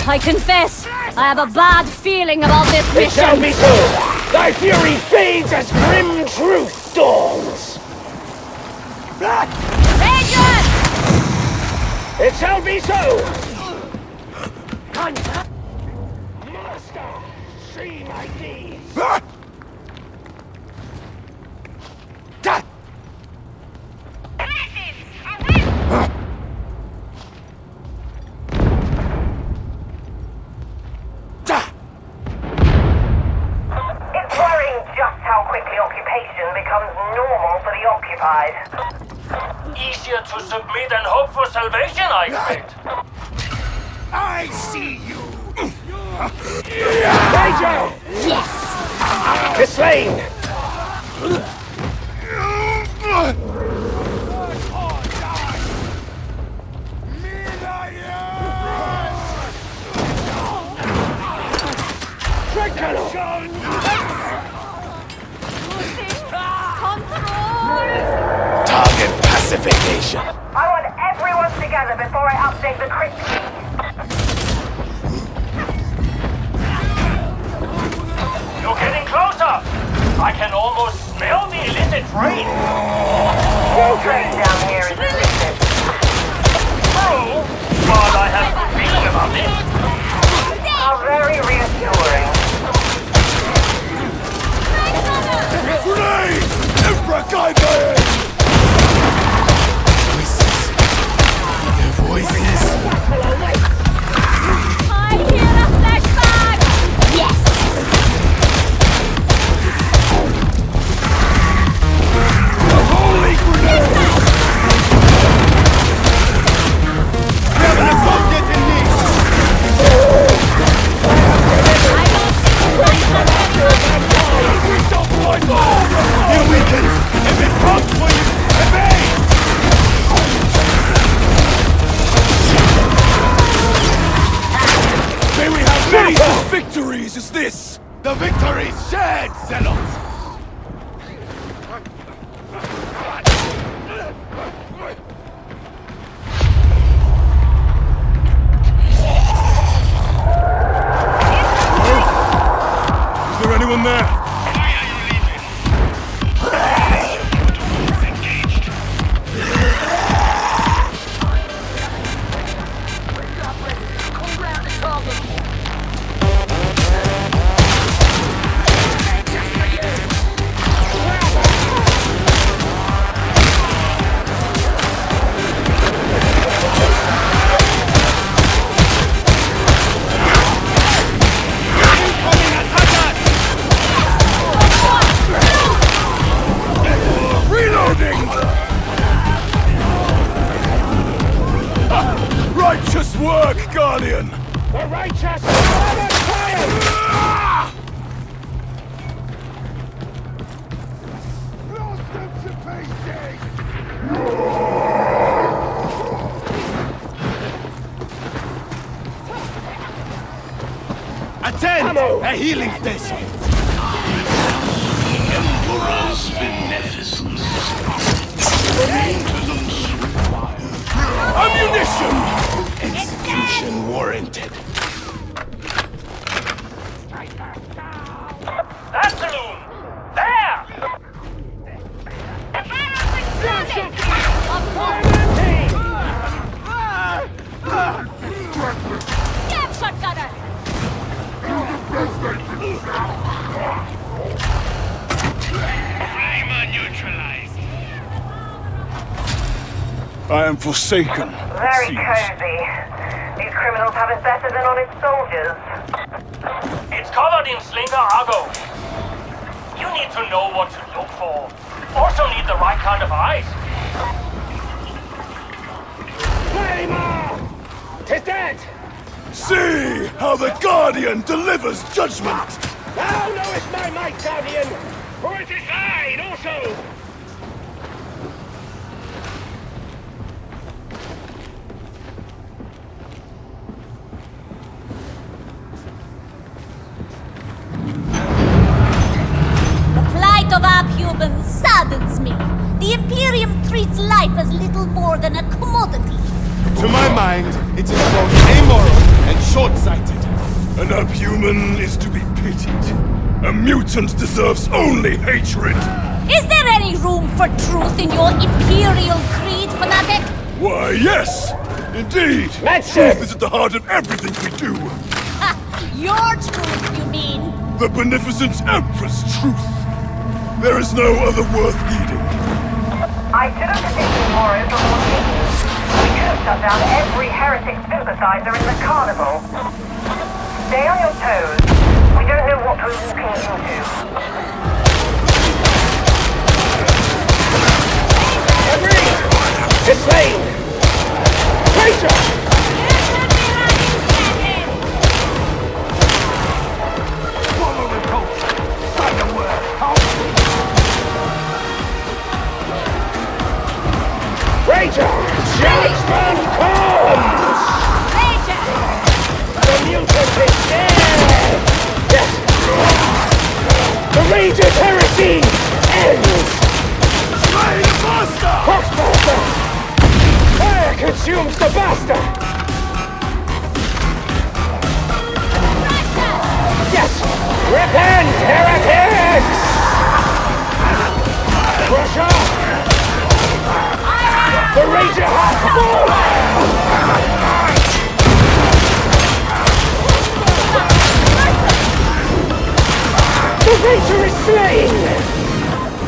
I confess, I have a bad feeling about this mission. It shall be so! Thy fury fades as grim truth dawns! Rangers! It shall be so! Master, see my deeds! It's worrying just how quickly occupation becomes normal for the occupied. Easier to submit and hope for salvation, I expect. I see you! Ranger! Yes! The slain! Target pacification. I want everyone together before I update the crypt key. You're getting closer! I can almost smell the illicit train! Train down here is illicit. true, but I have a feeling about it. How very reassuring. Grenade! Emperor Guide! Voices. I hear a flashback! Yes! Holy grenade! We have an associate in need! You weakens! If it comes for you, evade! May we have many such victories as this! The victory's shared, Zealots! Is there anyone there? Righteous work, Guardian! The righteous are triumph! Blast them to pieces! Attend! A healing station! Emperor's beneficence. Maintenance required. Ammunition! Execution warranted. That saloon! There! Scab shotgunner! Primer neutralized. I am forsaken. Very cozy. These criminals have it better than honest soldiers. It's covered in Slinger Argo. You need to know what to look for. Also need the right kind of eyes. Claymore! 'Tis dead! See how the Guardian delivers judgment! Thou knowest my might, Guardian! For it is thine also! Of our humans saddens me. The Imperium treats life as little more than a commodity. To my mind, it is both amoral and short-sighted. An Abhuman is to be pitied. A mutant deserves only hatred. Is there any room for truth in your Imperial creed, fanatic? Why, yes! Indeed! Medicine! Truth is at the heart of everything we do. Ha! Your truth, you mean? The beneficent Empress' truth. There is no other worth heeding. I should have petitioned Morris on what he... We could have shut down every heretic sympathizer in the carnival. Stay on your toes. We don't know what we're walking into. Agreed! It's slain! Traitor! Ranger! Judgment comes! Ranger! The mutant is dead! Yes! The Ranger's heresy ends! Slay the master! Crossmaster! Fire consumes the bastard! Yes! Repent, heretics! Russia! The Ranger has fallen!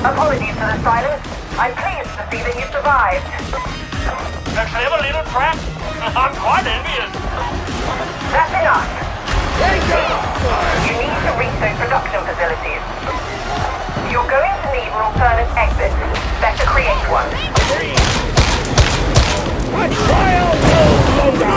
Apologies for the silence. I'm pleased to see that you survived. A clever little trap. I'm quite envious. That's enough. You need to reach those production facilities. You're going to need an alternate exit. Better create one. A trial no longer!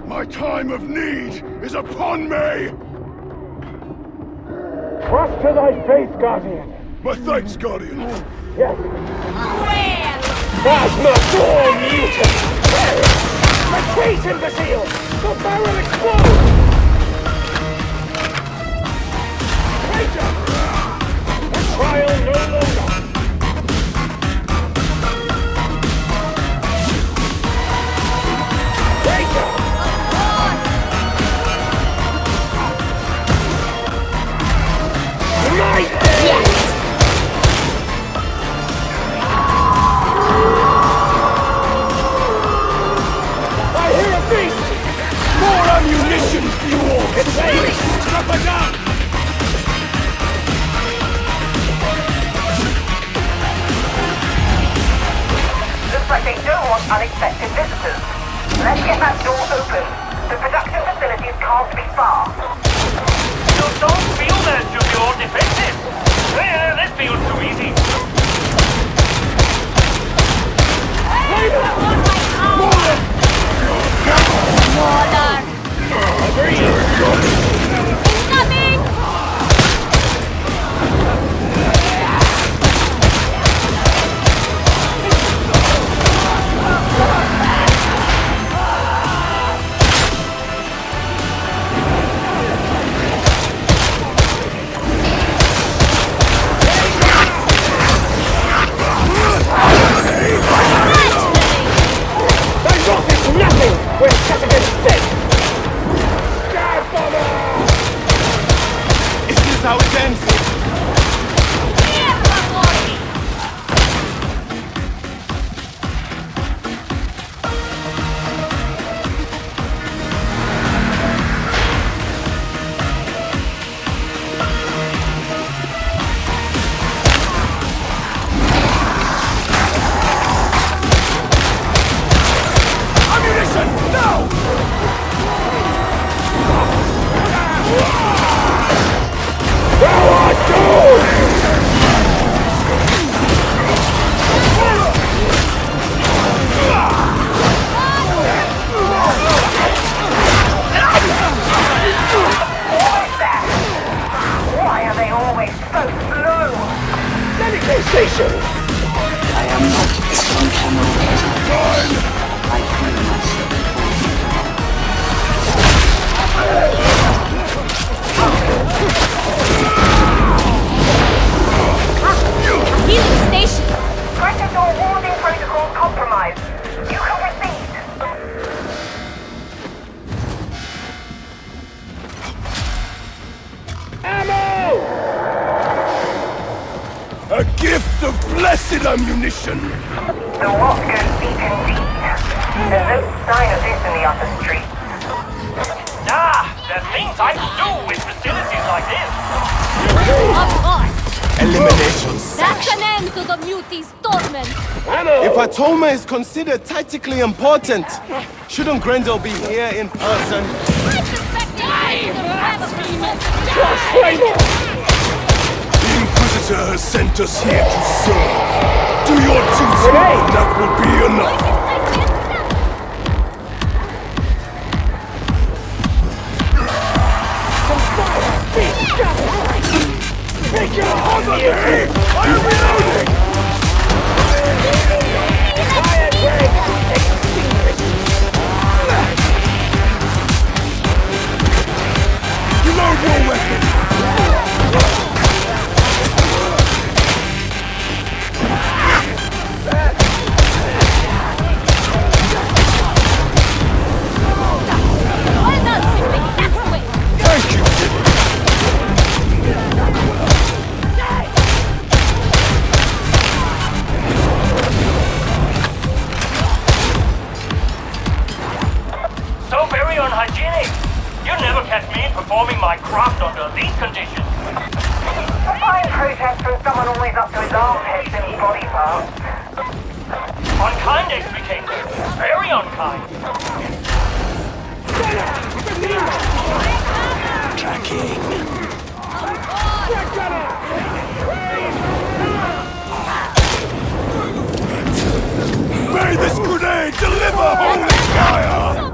My time of need is upon me! Trust to thy faith, Guardian. My thanks, Guardian. Yes. Plasma Door Mutant! Retreat, imbecile! The barrel explodes! Traitor! The trial no longer! Traitor! Yes! I hear a beast! More ammunition for you all! It's ready! Drop it down! Looks like they don't want unexpected visitors. Let's get that door open. The production facilities can't be far. You don't feel that to be all defensive. This feels too easy. Incoming! Nothing when set against this! Sky bomber! Is this how it ends? Why are they always so slow? Medication! I am not some camera. I feel myself. Healing station! Pressure door warding protocol compromised. You can proceed. Ammo! A gift of blessed ammunition! The what goes deep indeed. There's no sign of this in the upper street. There are things I can do with facilities like this. Of course! Eliminations. That's an end to the Muti's torment! If Atoma is considered tactically important, shouldn't Grendel be here in person? I suspect you to have a The Inquisitor has sent us here to serve. Do your duty, and that will be enough. Take your Cover me! I am reloading! Fire break! Extinguish! catch me performing my craft under these conditions. A fine protest from someone always up to his armpits in body parts. Unkind explication. Very unkind. Tracking. May this grenade deliver holy fire!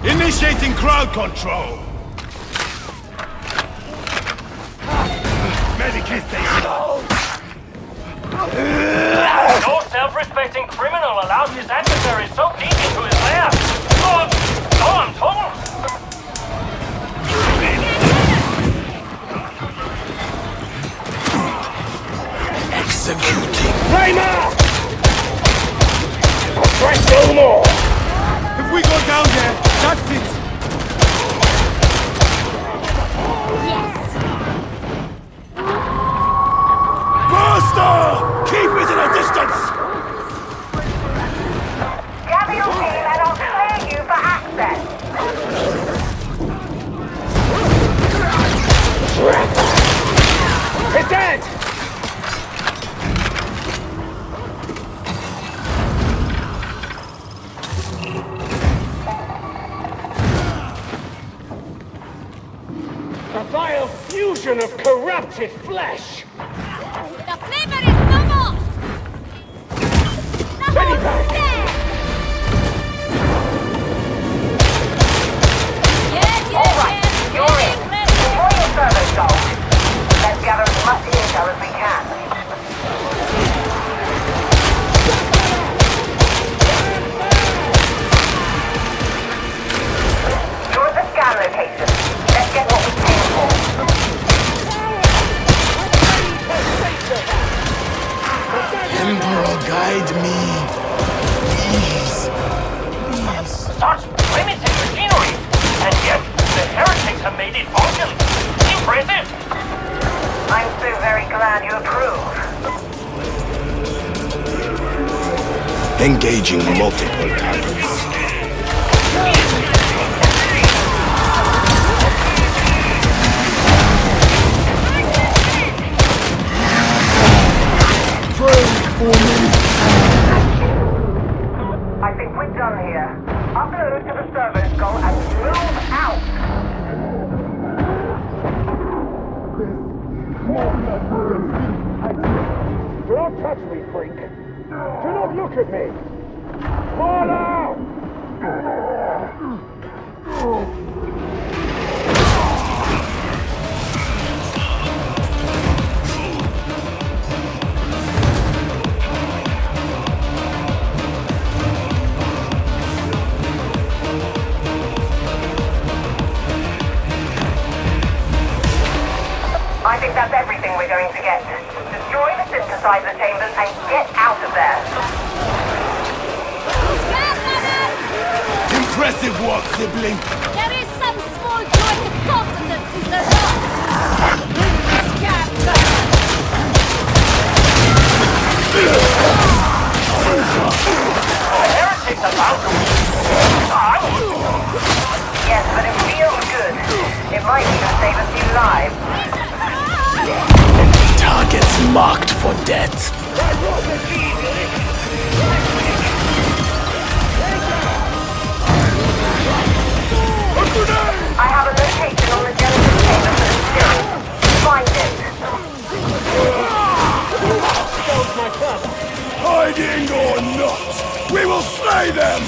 Initiating crowd control! Medikit station! No self-respecting criminal allows his adversary so deep into his lair. So I'm told. Executing. Kramer! Press no more! If we go down there, that's it! Master! Keep it at a distance! Gather your team and I'll clear you for access. It's dead! A vile fusion of corrupted flesh! The flavor is no more! Ready back! Alright, you're in. Deploy your servos, Gold. Let's gather as much intel as we can. You're at the scan location. Let's get what we came for. Emperor, guide me. Please. Such primitive machinery, and yet the heretics have made it function. Impressive. I'm so very glad you approve. Engaging multiple targets. I think we're done here. Upload to the server, Skull, and move out! Do not touch me, freak! Do not look at me! Fall out! I think that's everything we're going to get. Destroy the synthesizer chambers and get out of there. Impressive work, sibling. There is some small joint of competence, is there not? The heretics are bound to win. Yes, but it feels good. It might even save a few lives. Targets marked for death. I have a location on the Genesis chamber for the still. Find it. Hiding or not, we will slay them!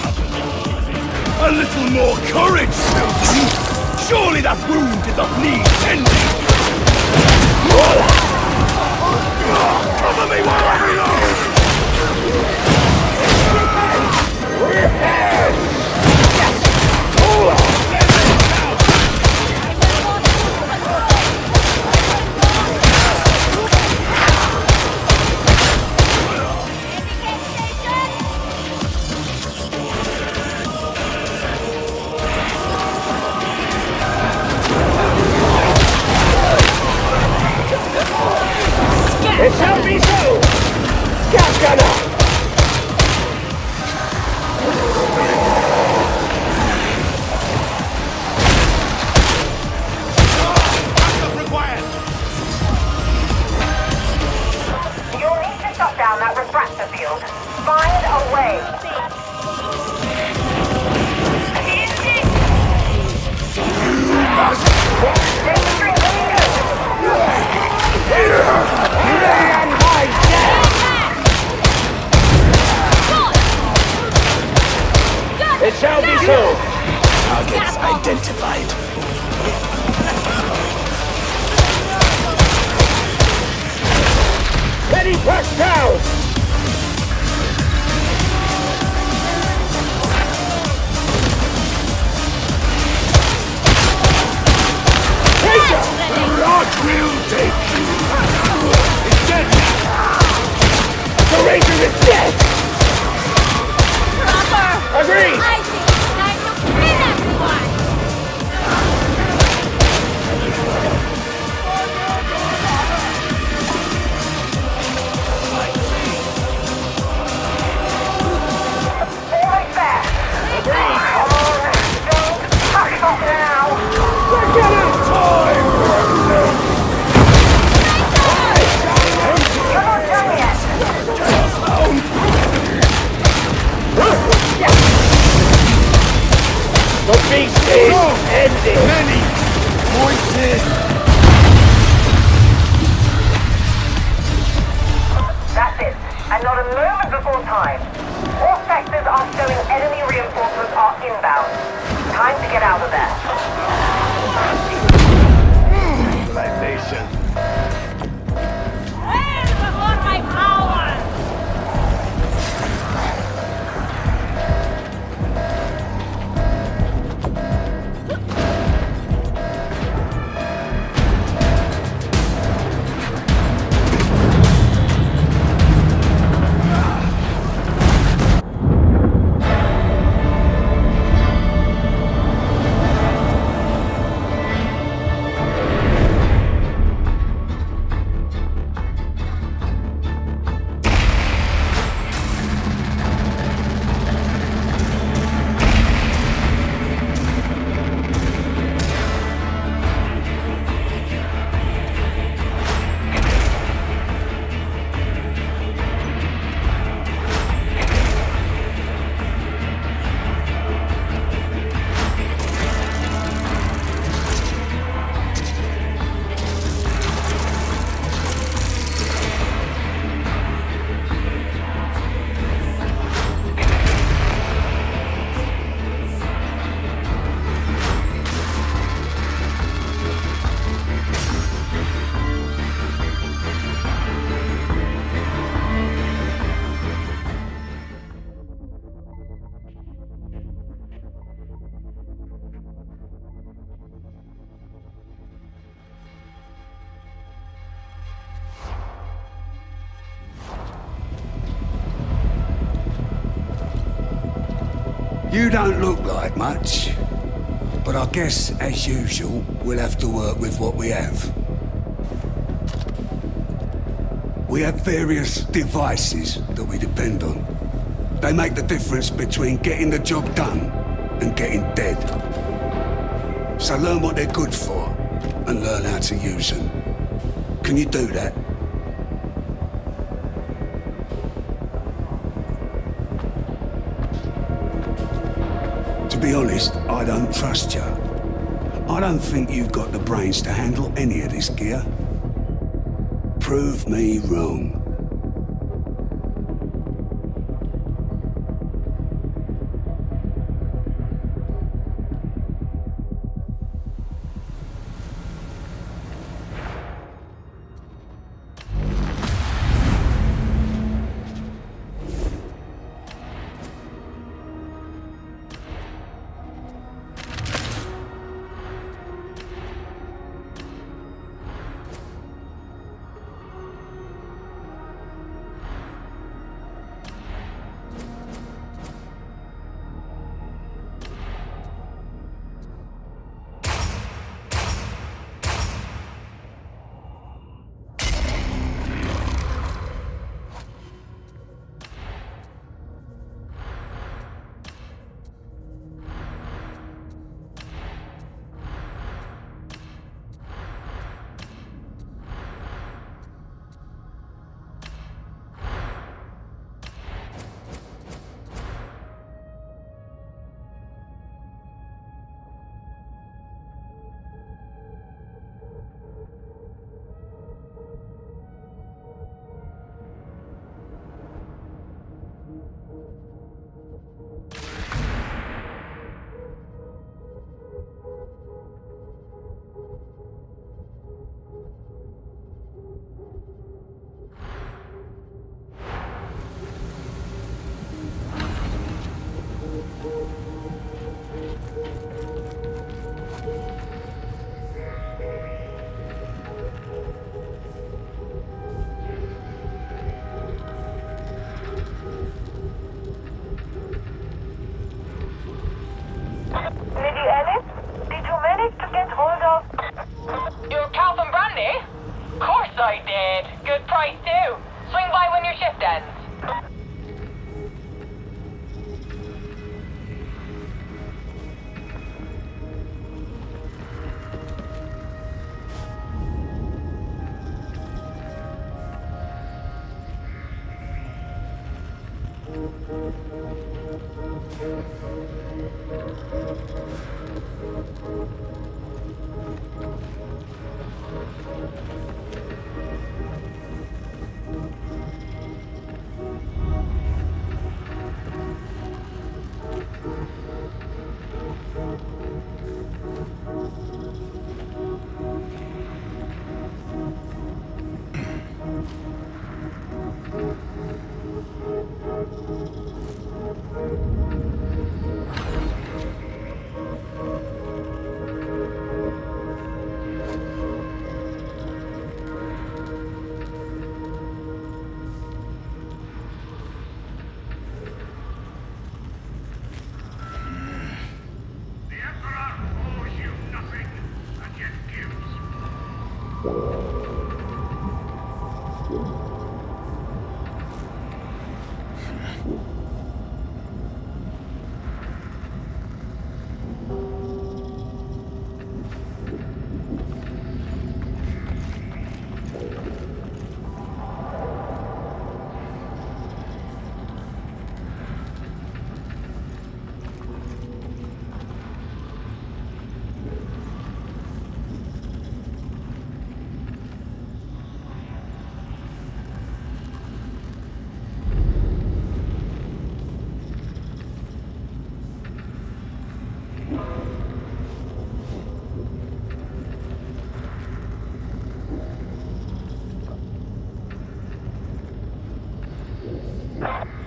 A little more courage, Stilton! Surely that wound did not need tending! Cover me while I reload! away. It shall be so. Targets identified. Ready, press down! What will take you? It's dead! The Ranger is dead! Proper! Agreed! I think it's time to kill everyone! Almost there. Agreed! Come on, don't push off now. We're getting time! You're not done yet. The beast is ending! Many voices! That's it. And not a moment before time. All sectors are showing enemy reinforcements are inbound. Time to get out of there. Civilization. Well before my power! You don't look like much, but I guess, as usual, we'll have to work with what we have. We have various devices that we depend on. They make the difference between getting the job done and getting dead. So learn what they're good for, and learn how to use them. Can you do that? To be honest, I don't trust you. I don't think you've got the brains to handle any of this gear. Prove me wrong.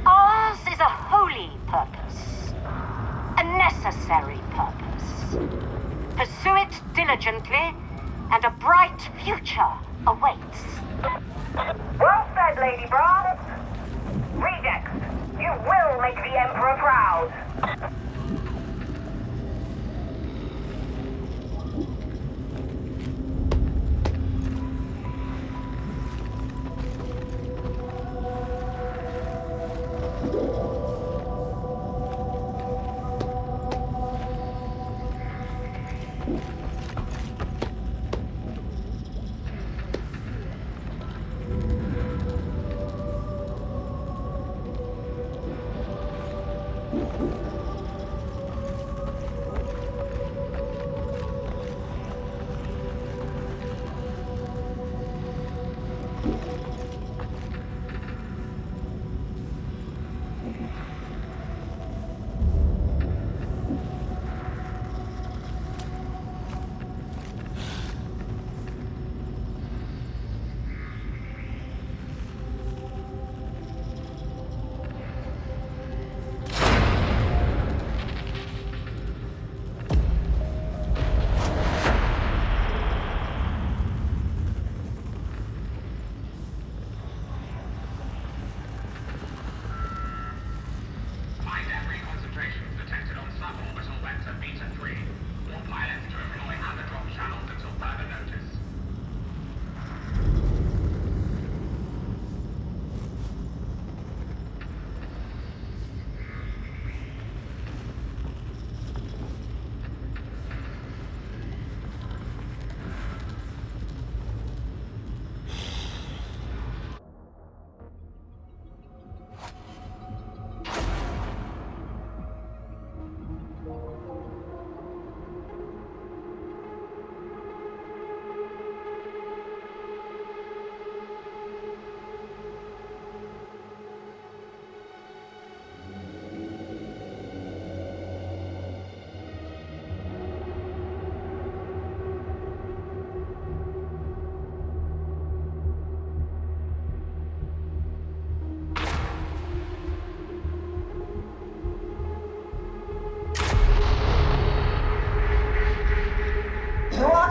Ours is a holy purpose. A necessary purpose. Pursue it diligently, and a bright future awaits. Well said, Lady Brahm. Rejects, you will make the Emperor proud.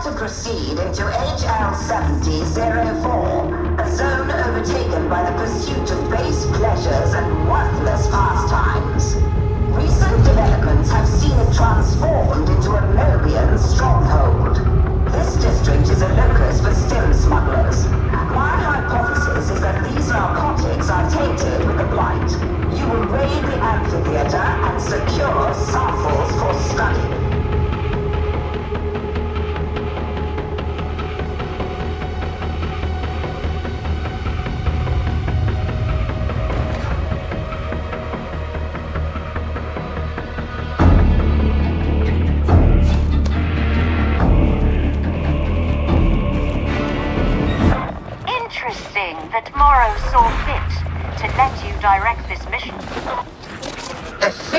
To proceed into HL7004, a zone overtaken by the pursuit of base pleasures and worthless pastimes. Recent developments have seen it transformed into a Mobian stronghold. This district is a locus for stim smugglers. My hypothesis is that these narcotics are tainted with the Blight. You will raid the amphitheater and secure samples for study.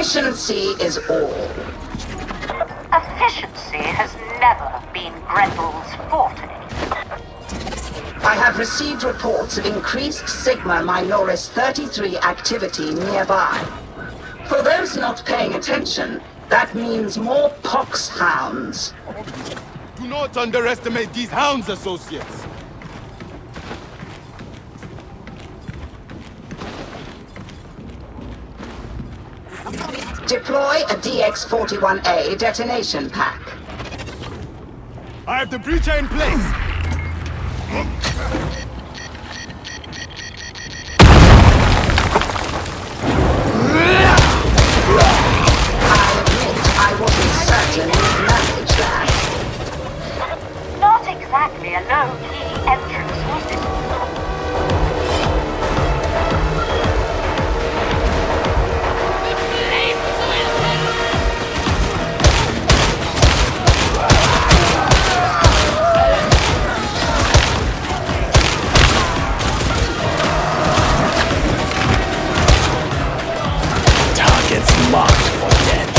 Efficiency is all. Efficiency has never been Grendel's forte. I have received reports of increased Sigma Minoris 33 activity nearby. For those not paying attention, that means more pox hounds. Do not underestimate these hounds, associates. Deploy a DX-41A detonation pack. I have the breacher in place. I wasn't certain you'd manage that. Not exactly a low-key entrance, was it? Targets marked for death.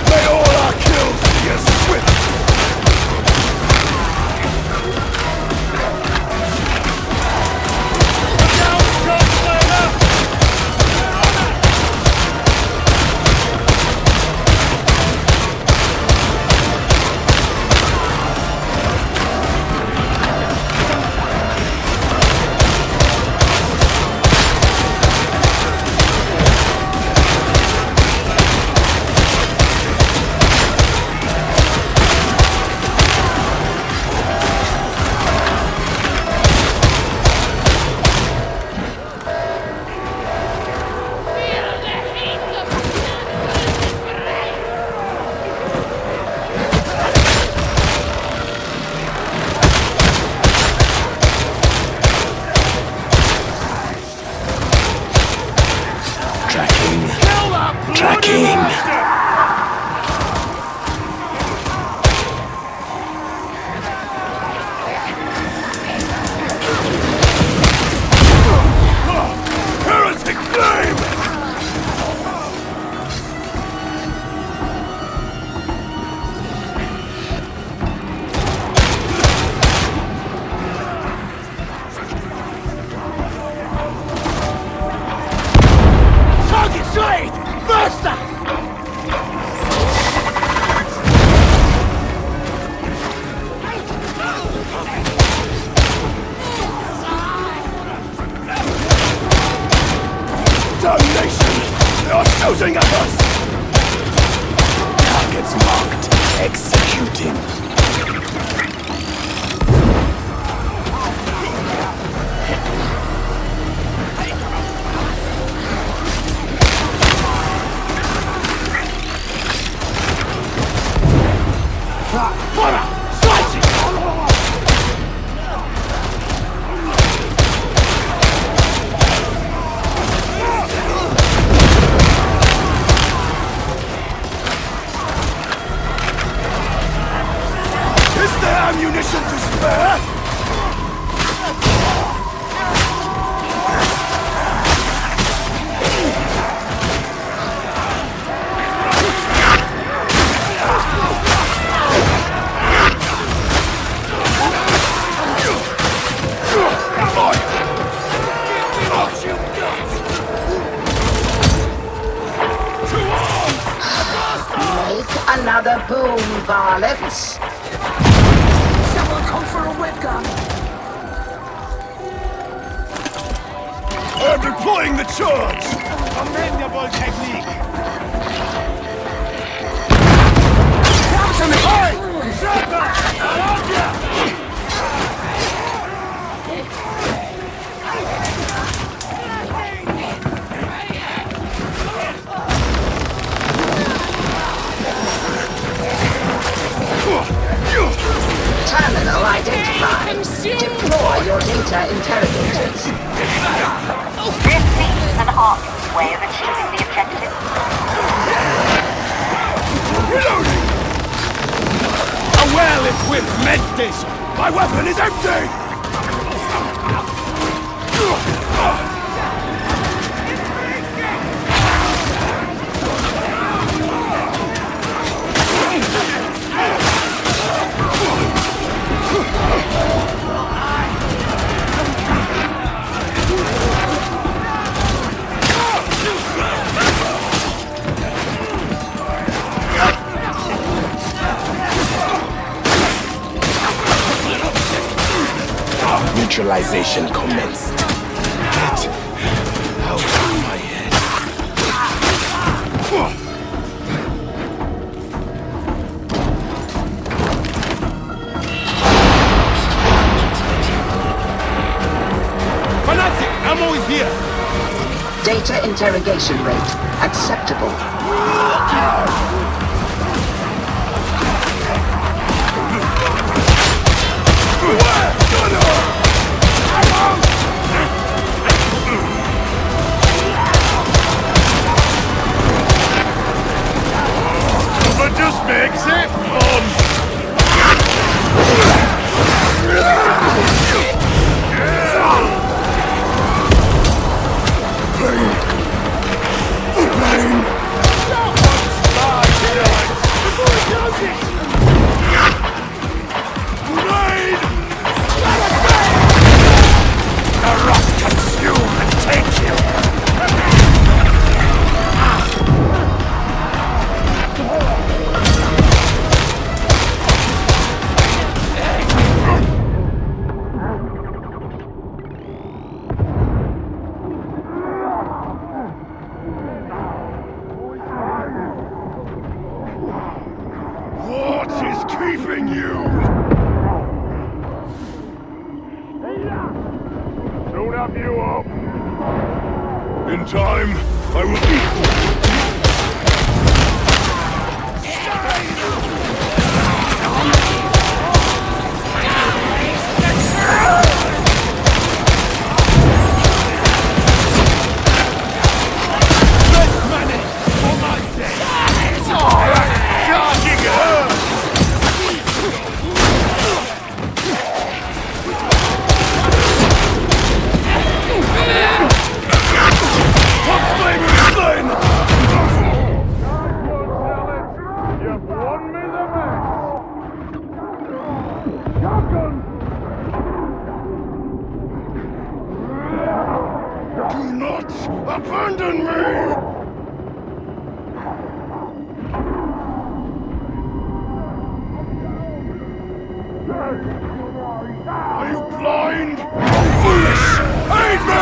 May all our kills be as swift. Shooting at us! Targets marked. Executing. Fire! Slice it! Ammunition to spare? Make another boom, varlets. Call for a whip gun. I'm deploying the charge! Commendable technique! Captain! Hey! Shotgun! Around ya! Terminal identified. Deploy your data interrogators. This seems an arduous way of achieving the objective. Reloading! A well-equipped med station! My weapon is empty! civilization commenced. Get out of my head. Fanatic, ammo is here! Data interrogation rate acceptable. But just makes it fun! What is keeping you? Don't have you up. In time, I will equal. Do not abandon me! Are you blind? Foolish! Aid me!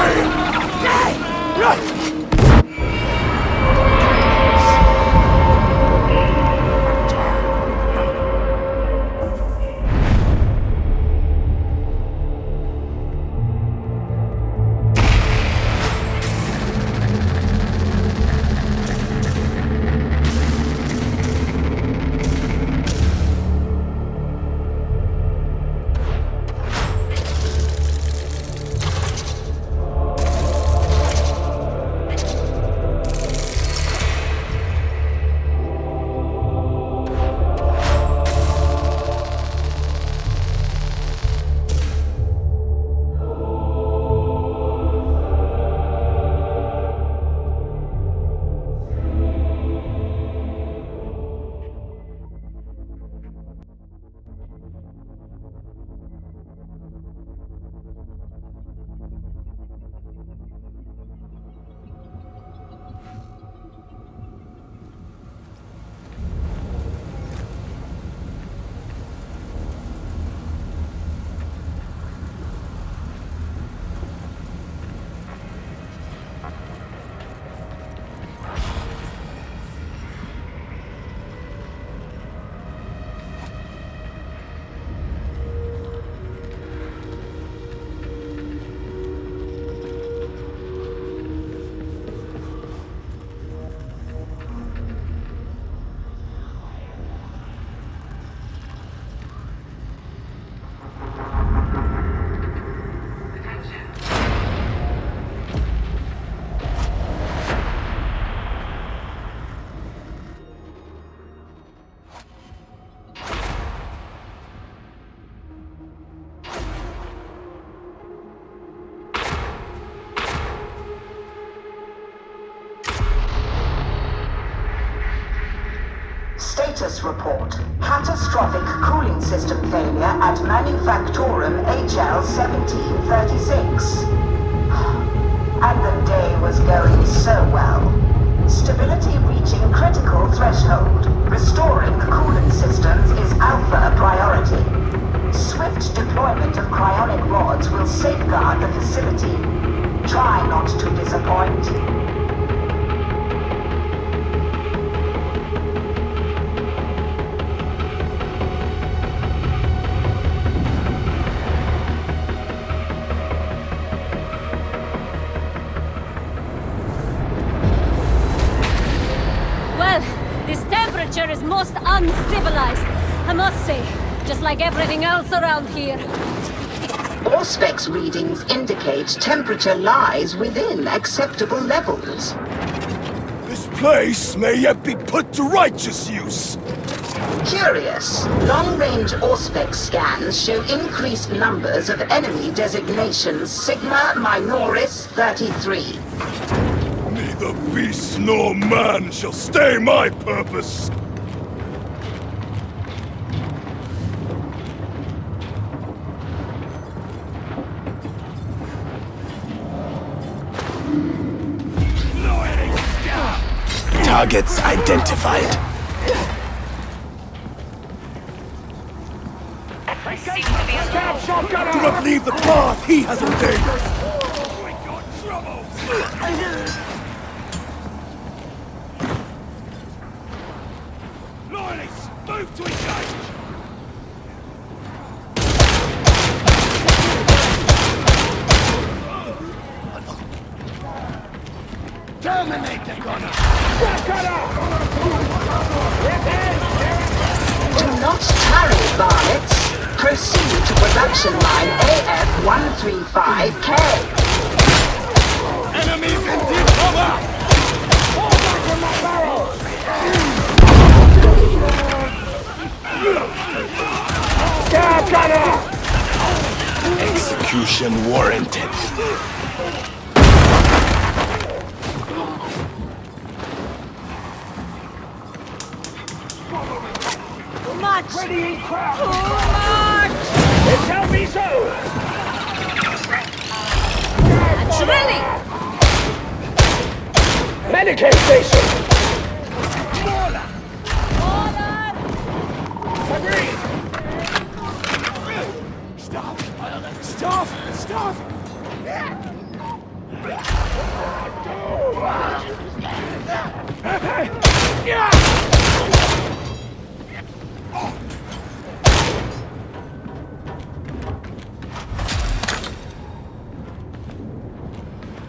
Status report. Catastrophic cooling system failure at Manufactorum HL1736. And the day was going so well. Stability reaching critical threshold. Restoring the coolant systems is alpha priority. Swift swift deployment of cryonic rods will safeguard the facility. Try not to disappoint. Is most uncivilized, I must say, just like everything else around here. Auspex readings indicate temperature lies within acceptable levels. This place may yet be put to righteous use. Curious. Long-range Auspex scans show increased numbers of enemy designations Sigma Minoris 33. Neither beast nor man shall stay my purpose. Targets identified. Do not leave the path he has ordained. Loyalists, move to engage! Terminate the gunner! Do not tarry, varlets. Proceed to production line AF-135K. Enemies in deep cover! Fall back from my barrels! Stab gunner! Execution warranted. Much! Ready in crowd! Too much! It shall be so! Naturally! Medicate station! Order! Agreed! Stop! Stop! Stop!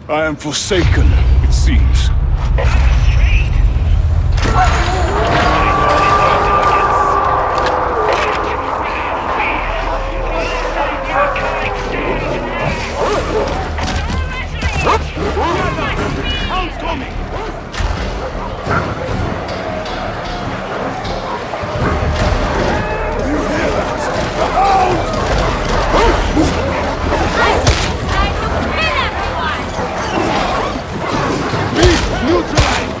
I am forsaken, it seems. Hound's coming! You hear that? The hound! Neutralized!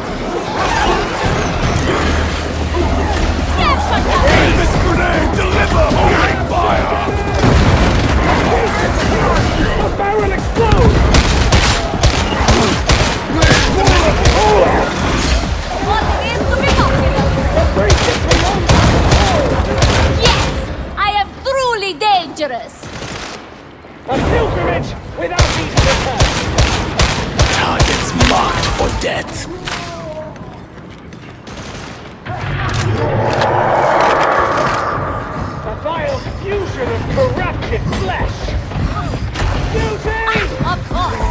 May this grenade deliver holy fire! The barrel explodes! What is to be popular? Yes! I am truly dangerous! A pilgrimage without these returns! Targets marked for death. A vile fusion of corrupted flesh! Guilty! Of course!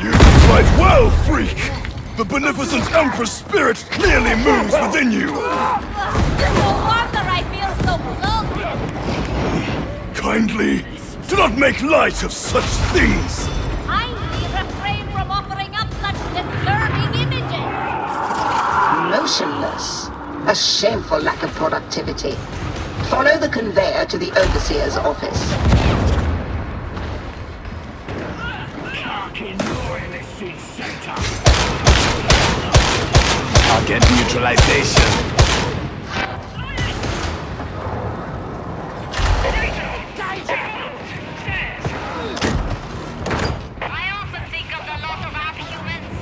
You fight well, freak! The beneficent Emperor's spirit clearly moves within you! No wonder I feel so bloated! Kindly, do not make light of such things! Kindly refrain from offering up such disturbing images! Motionless. A shameful lack of productivity. Follow the conveyor to the Overseer's office. Target neutralization. I often think of the lot of our humans.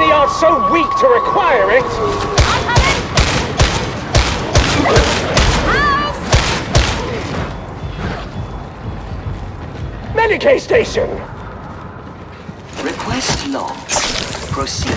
We are so weak to require it. Medicaid station. Request log. Proceed.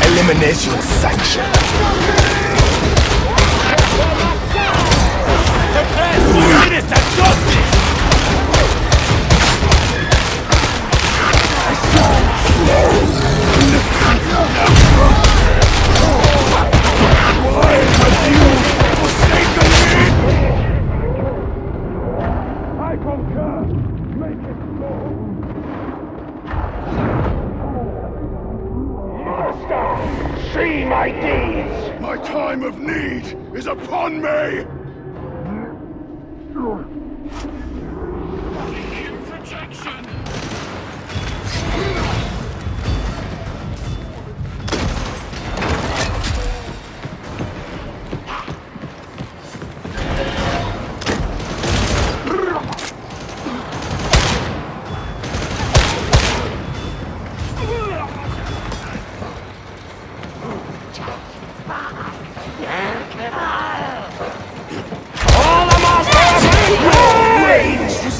Elimination sanction. Minister Justice! Why have you forsaken me? I concur. Make it so. See my deeds! My time of need is upon me! Protection!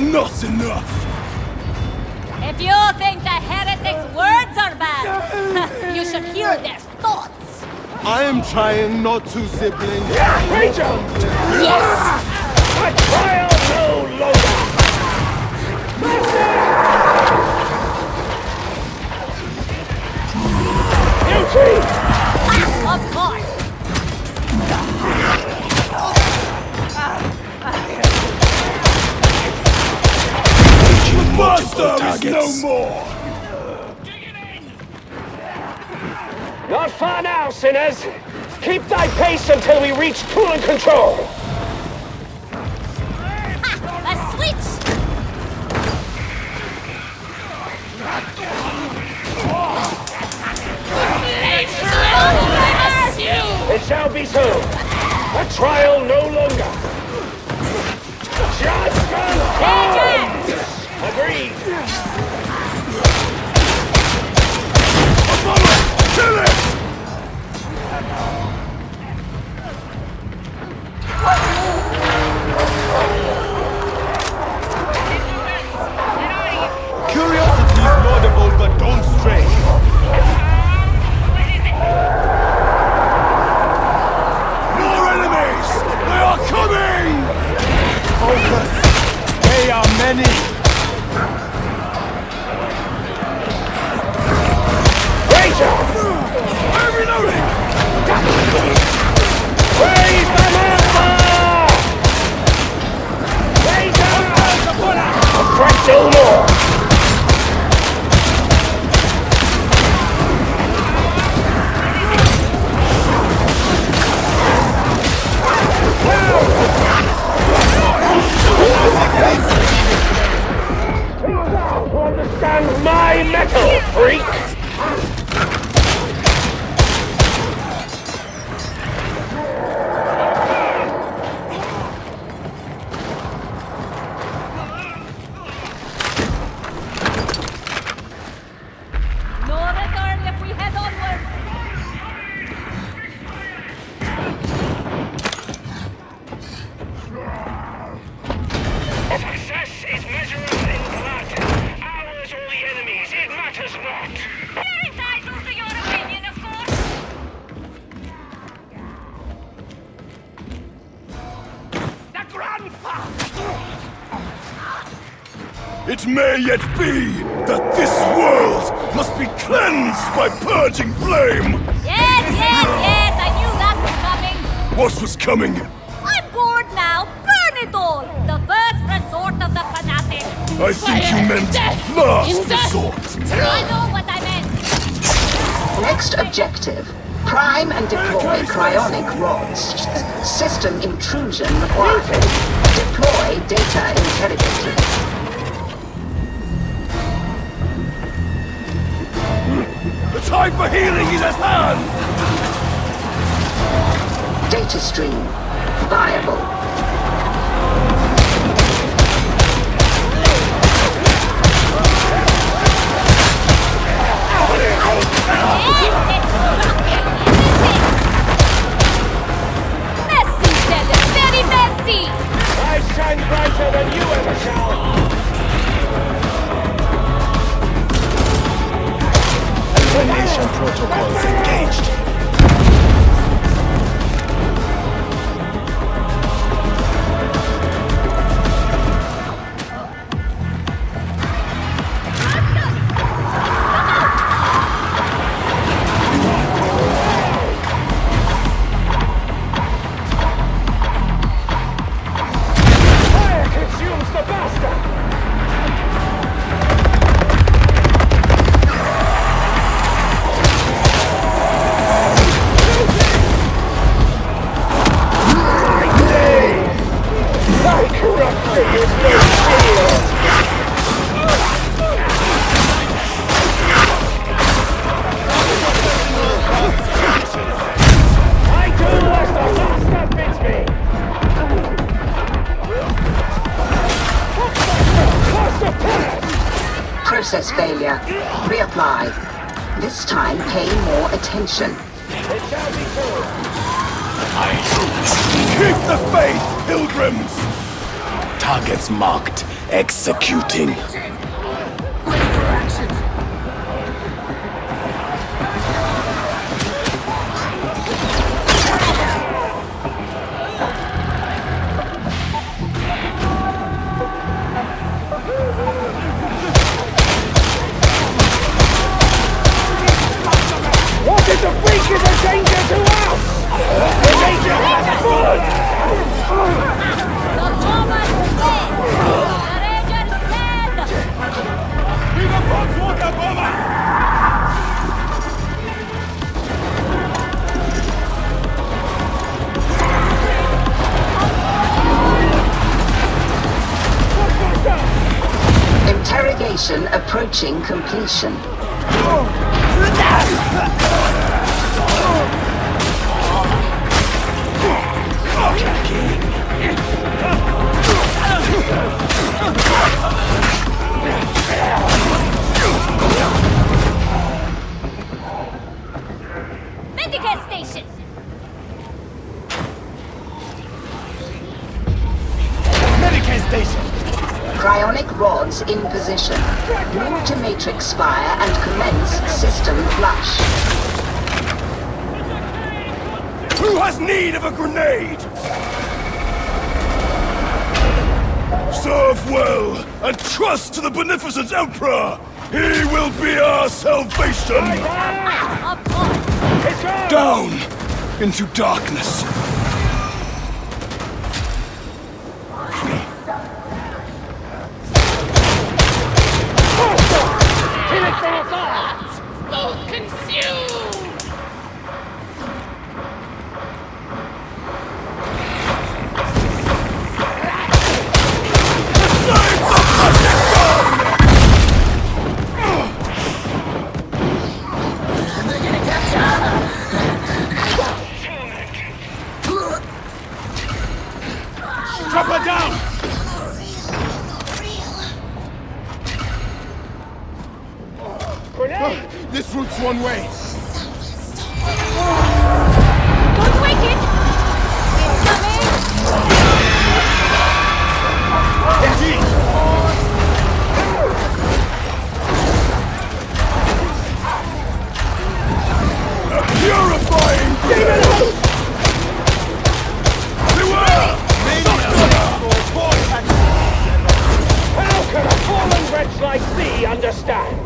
Not enough! If you think the heretics' words are bad, you should hear their thoughts. I am trying not to, sibling. Rachel! Yes! A trial no longer! Beauty! Of course! Master is no more! Not far now, sinners! Keep thy pace until we reach tool and control! A switch! It shall be so! A trial no longer! Judgment comes! Agreed! Apollo! Kill it! Curiosity is laudable, but don't stray. More enemies! They are coming! Focus! They are many! I'm reloading! Raise the master! Raise the bullet! Attract no more! Take down to understand my metal, freak! It may yet be that this world must be cleansed by purging flame! Yes, I knew that was coming. What was coming? I'm bored now. Burn it all. The first resort of the fanatics. I think you meant last resort. I know what I meant. Next objective. Prime and deploy cryonic rods. System intrusion required. Deploy data intelligently. The time for healing is at hand! Data stream viable. Messy, Dennis, very messy! I shine brighter than you ever shall! Elimination protocols engaged. Fire consumes the bastard! My corruption is no shield! I do as the master bids me! Close the pillars! Process failure. Reapply. This time pay more attention. It shall be so! Keep the faith, pilgrims! Targets marked. Executing. What is the freak is a danger to us! The danger has fallen! The woman is dead! The Ranger's dead! Viva Pops Water Bomber! Interrogation approaching completion. Medicare station! Medicare station. Cryonic rods in position. Move to matrix spire and commence system flush. Who has need of a grenade? Serve well, and trust to the beneficent Emperor! He will be our salvation! Down into darkness! Drop her down! This route's one way. Don't wake it! Incoming! A purifying demon! Beware! How can a fallen wretch like thee understand?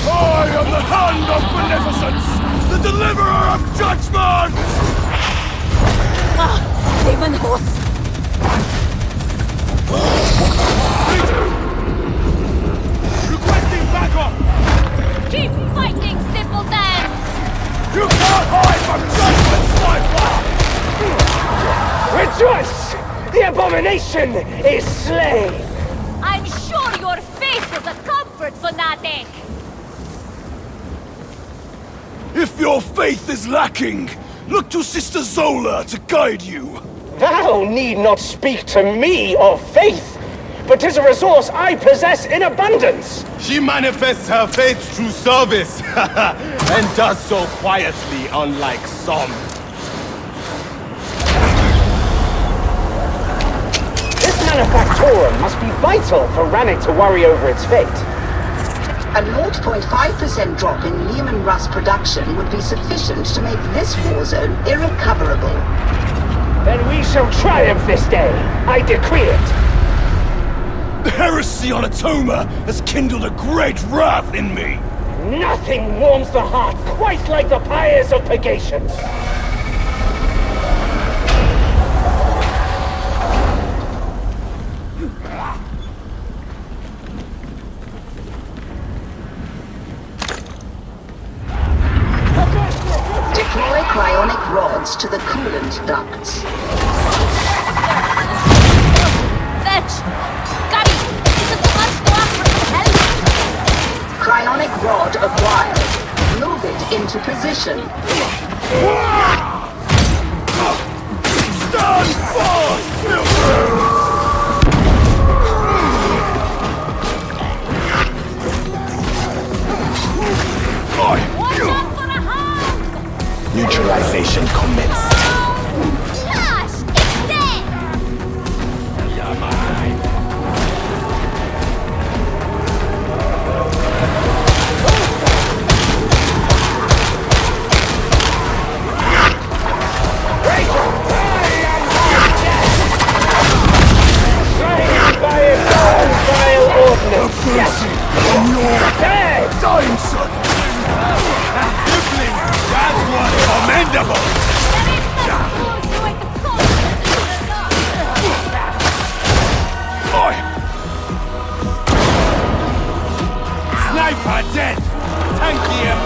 I am the hand of beneficence! The deliverer of judgment! Ah, demon horse! Requesting backup! Keep fighting, simpletons! You can't hide from judgment, Rejoice! The abomination is slain! I'm sure your faith is a comfort, fanatic! If your faith is lacking, look to Sister Zola to guide you. Thou need not speak to me of faith, but 'tis a resource I possess in abundance. She manifests her faith through service, and does so quietly, unlike some. This manufactorum must be vital for Rannick to worry over its fate. A 0.5% drop in Lehman Russ production would be sufficient to make this war zone irrecoverable. Then we shall triumph this day. I decree it. The heresy on Atoma has kindled a great wrath in me. Nothing warms the heart quite like the pyres of purgation. Deploy cryonic rods to the coolant ducts. Fetch! Scotty! This is too much to ask for some help! Cryonic rod acquired. Move it into position. Stand fast, Neutralization commenced. Gosh! It's dead! By its own vile ordinance. dying son. Sibling, that's one commendable. Sniper dead. Tank here.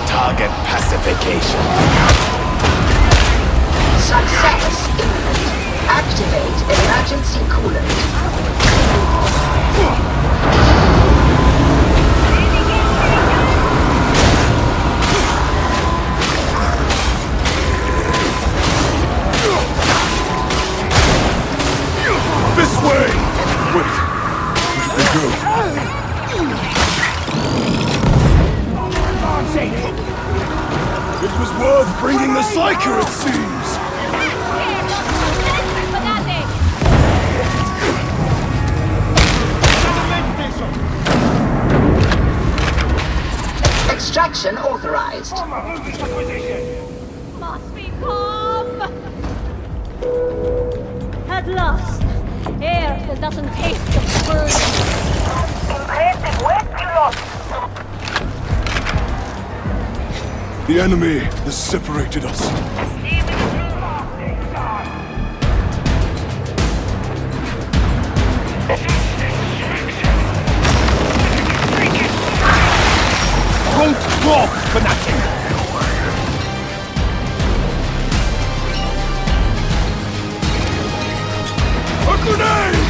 Target pacification. Success imminent. Activate emergency coolant. This way! Wait, where did they go? It was worth bringing the Psyker, it seems! Extraction authorized. Must be calm! At last, air that doesn't taste of burn. Impressive work you lost. The enemy has separated us. Don't talk, fanatic. A grenade!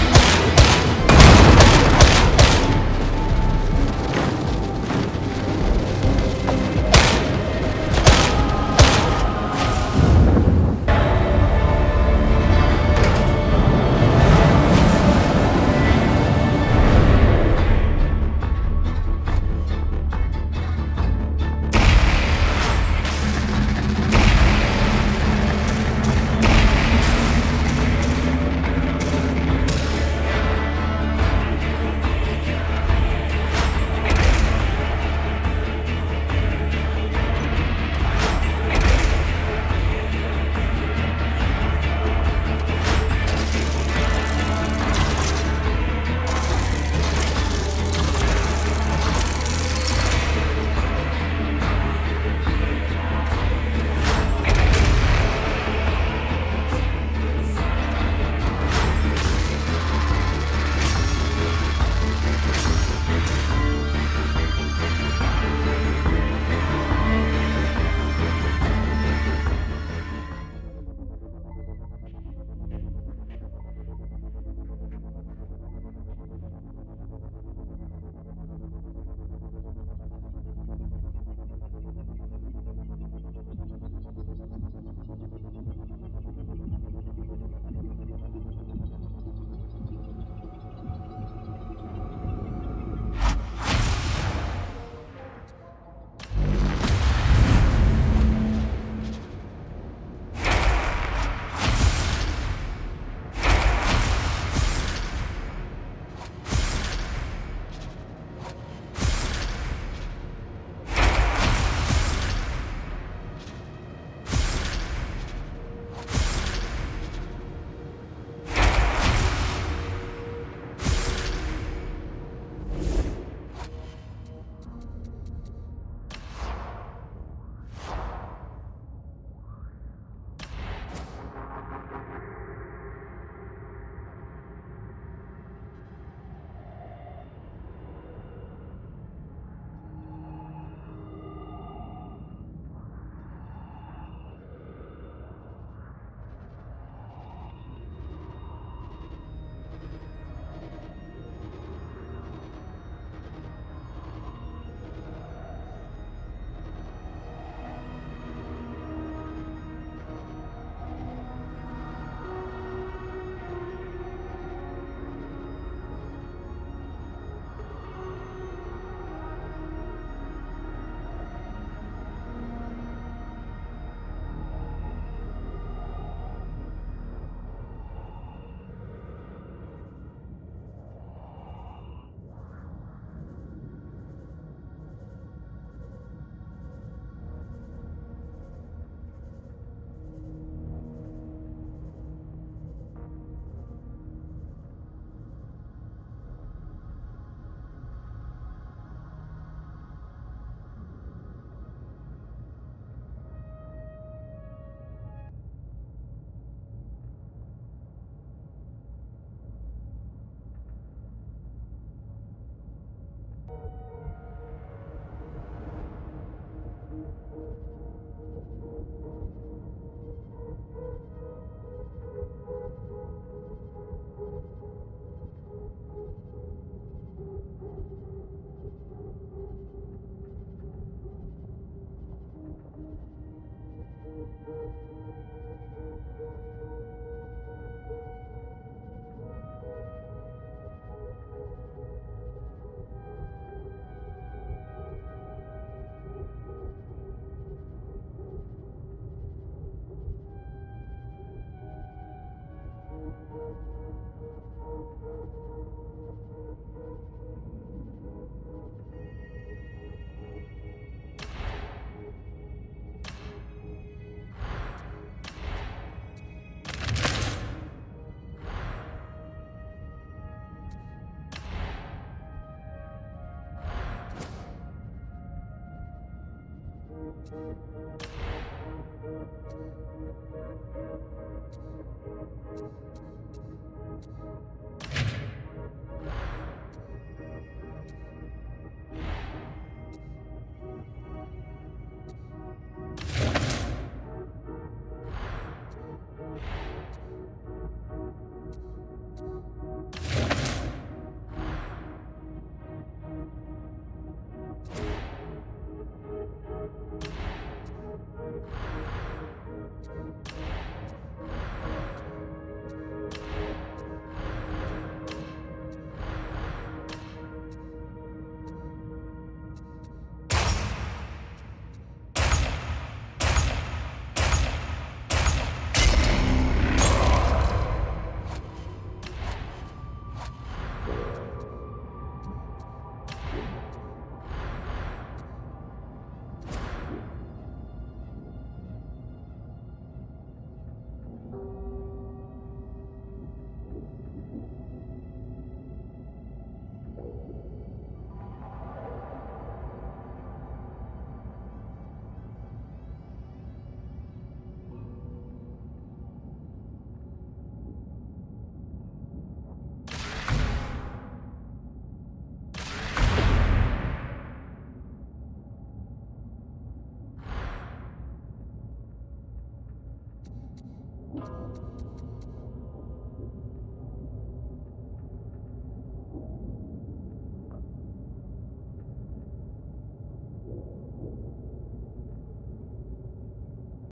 Darktide.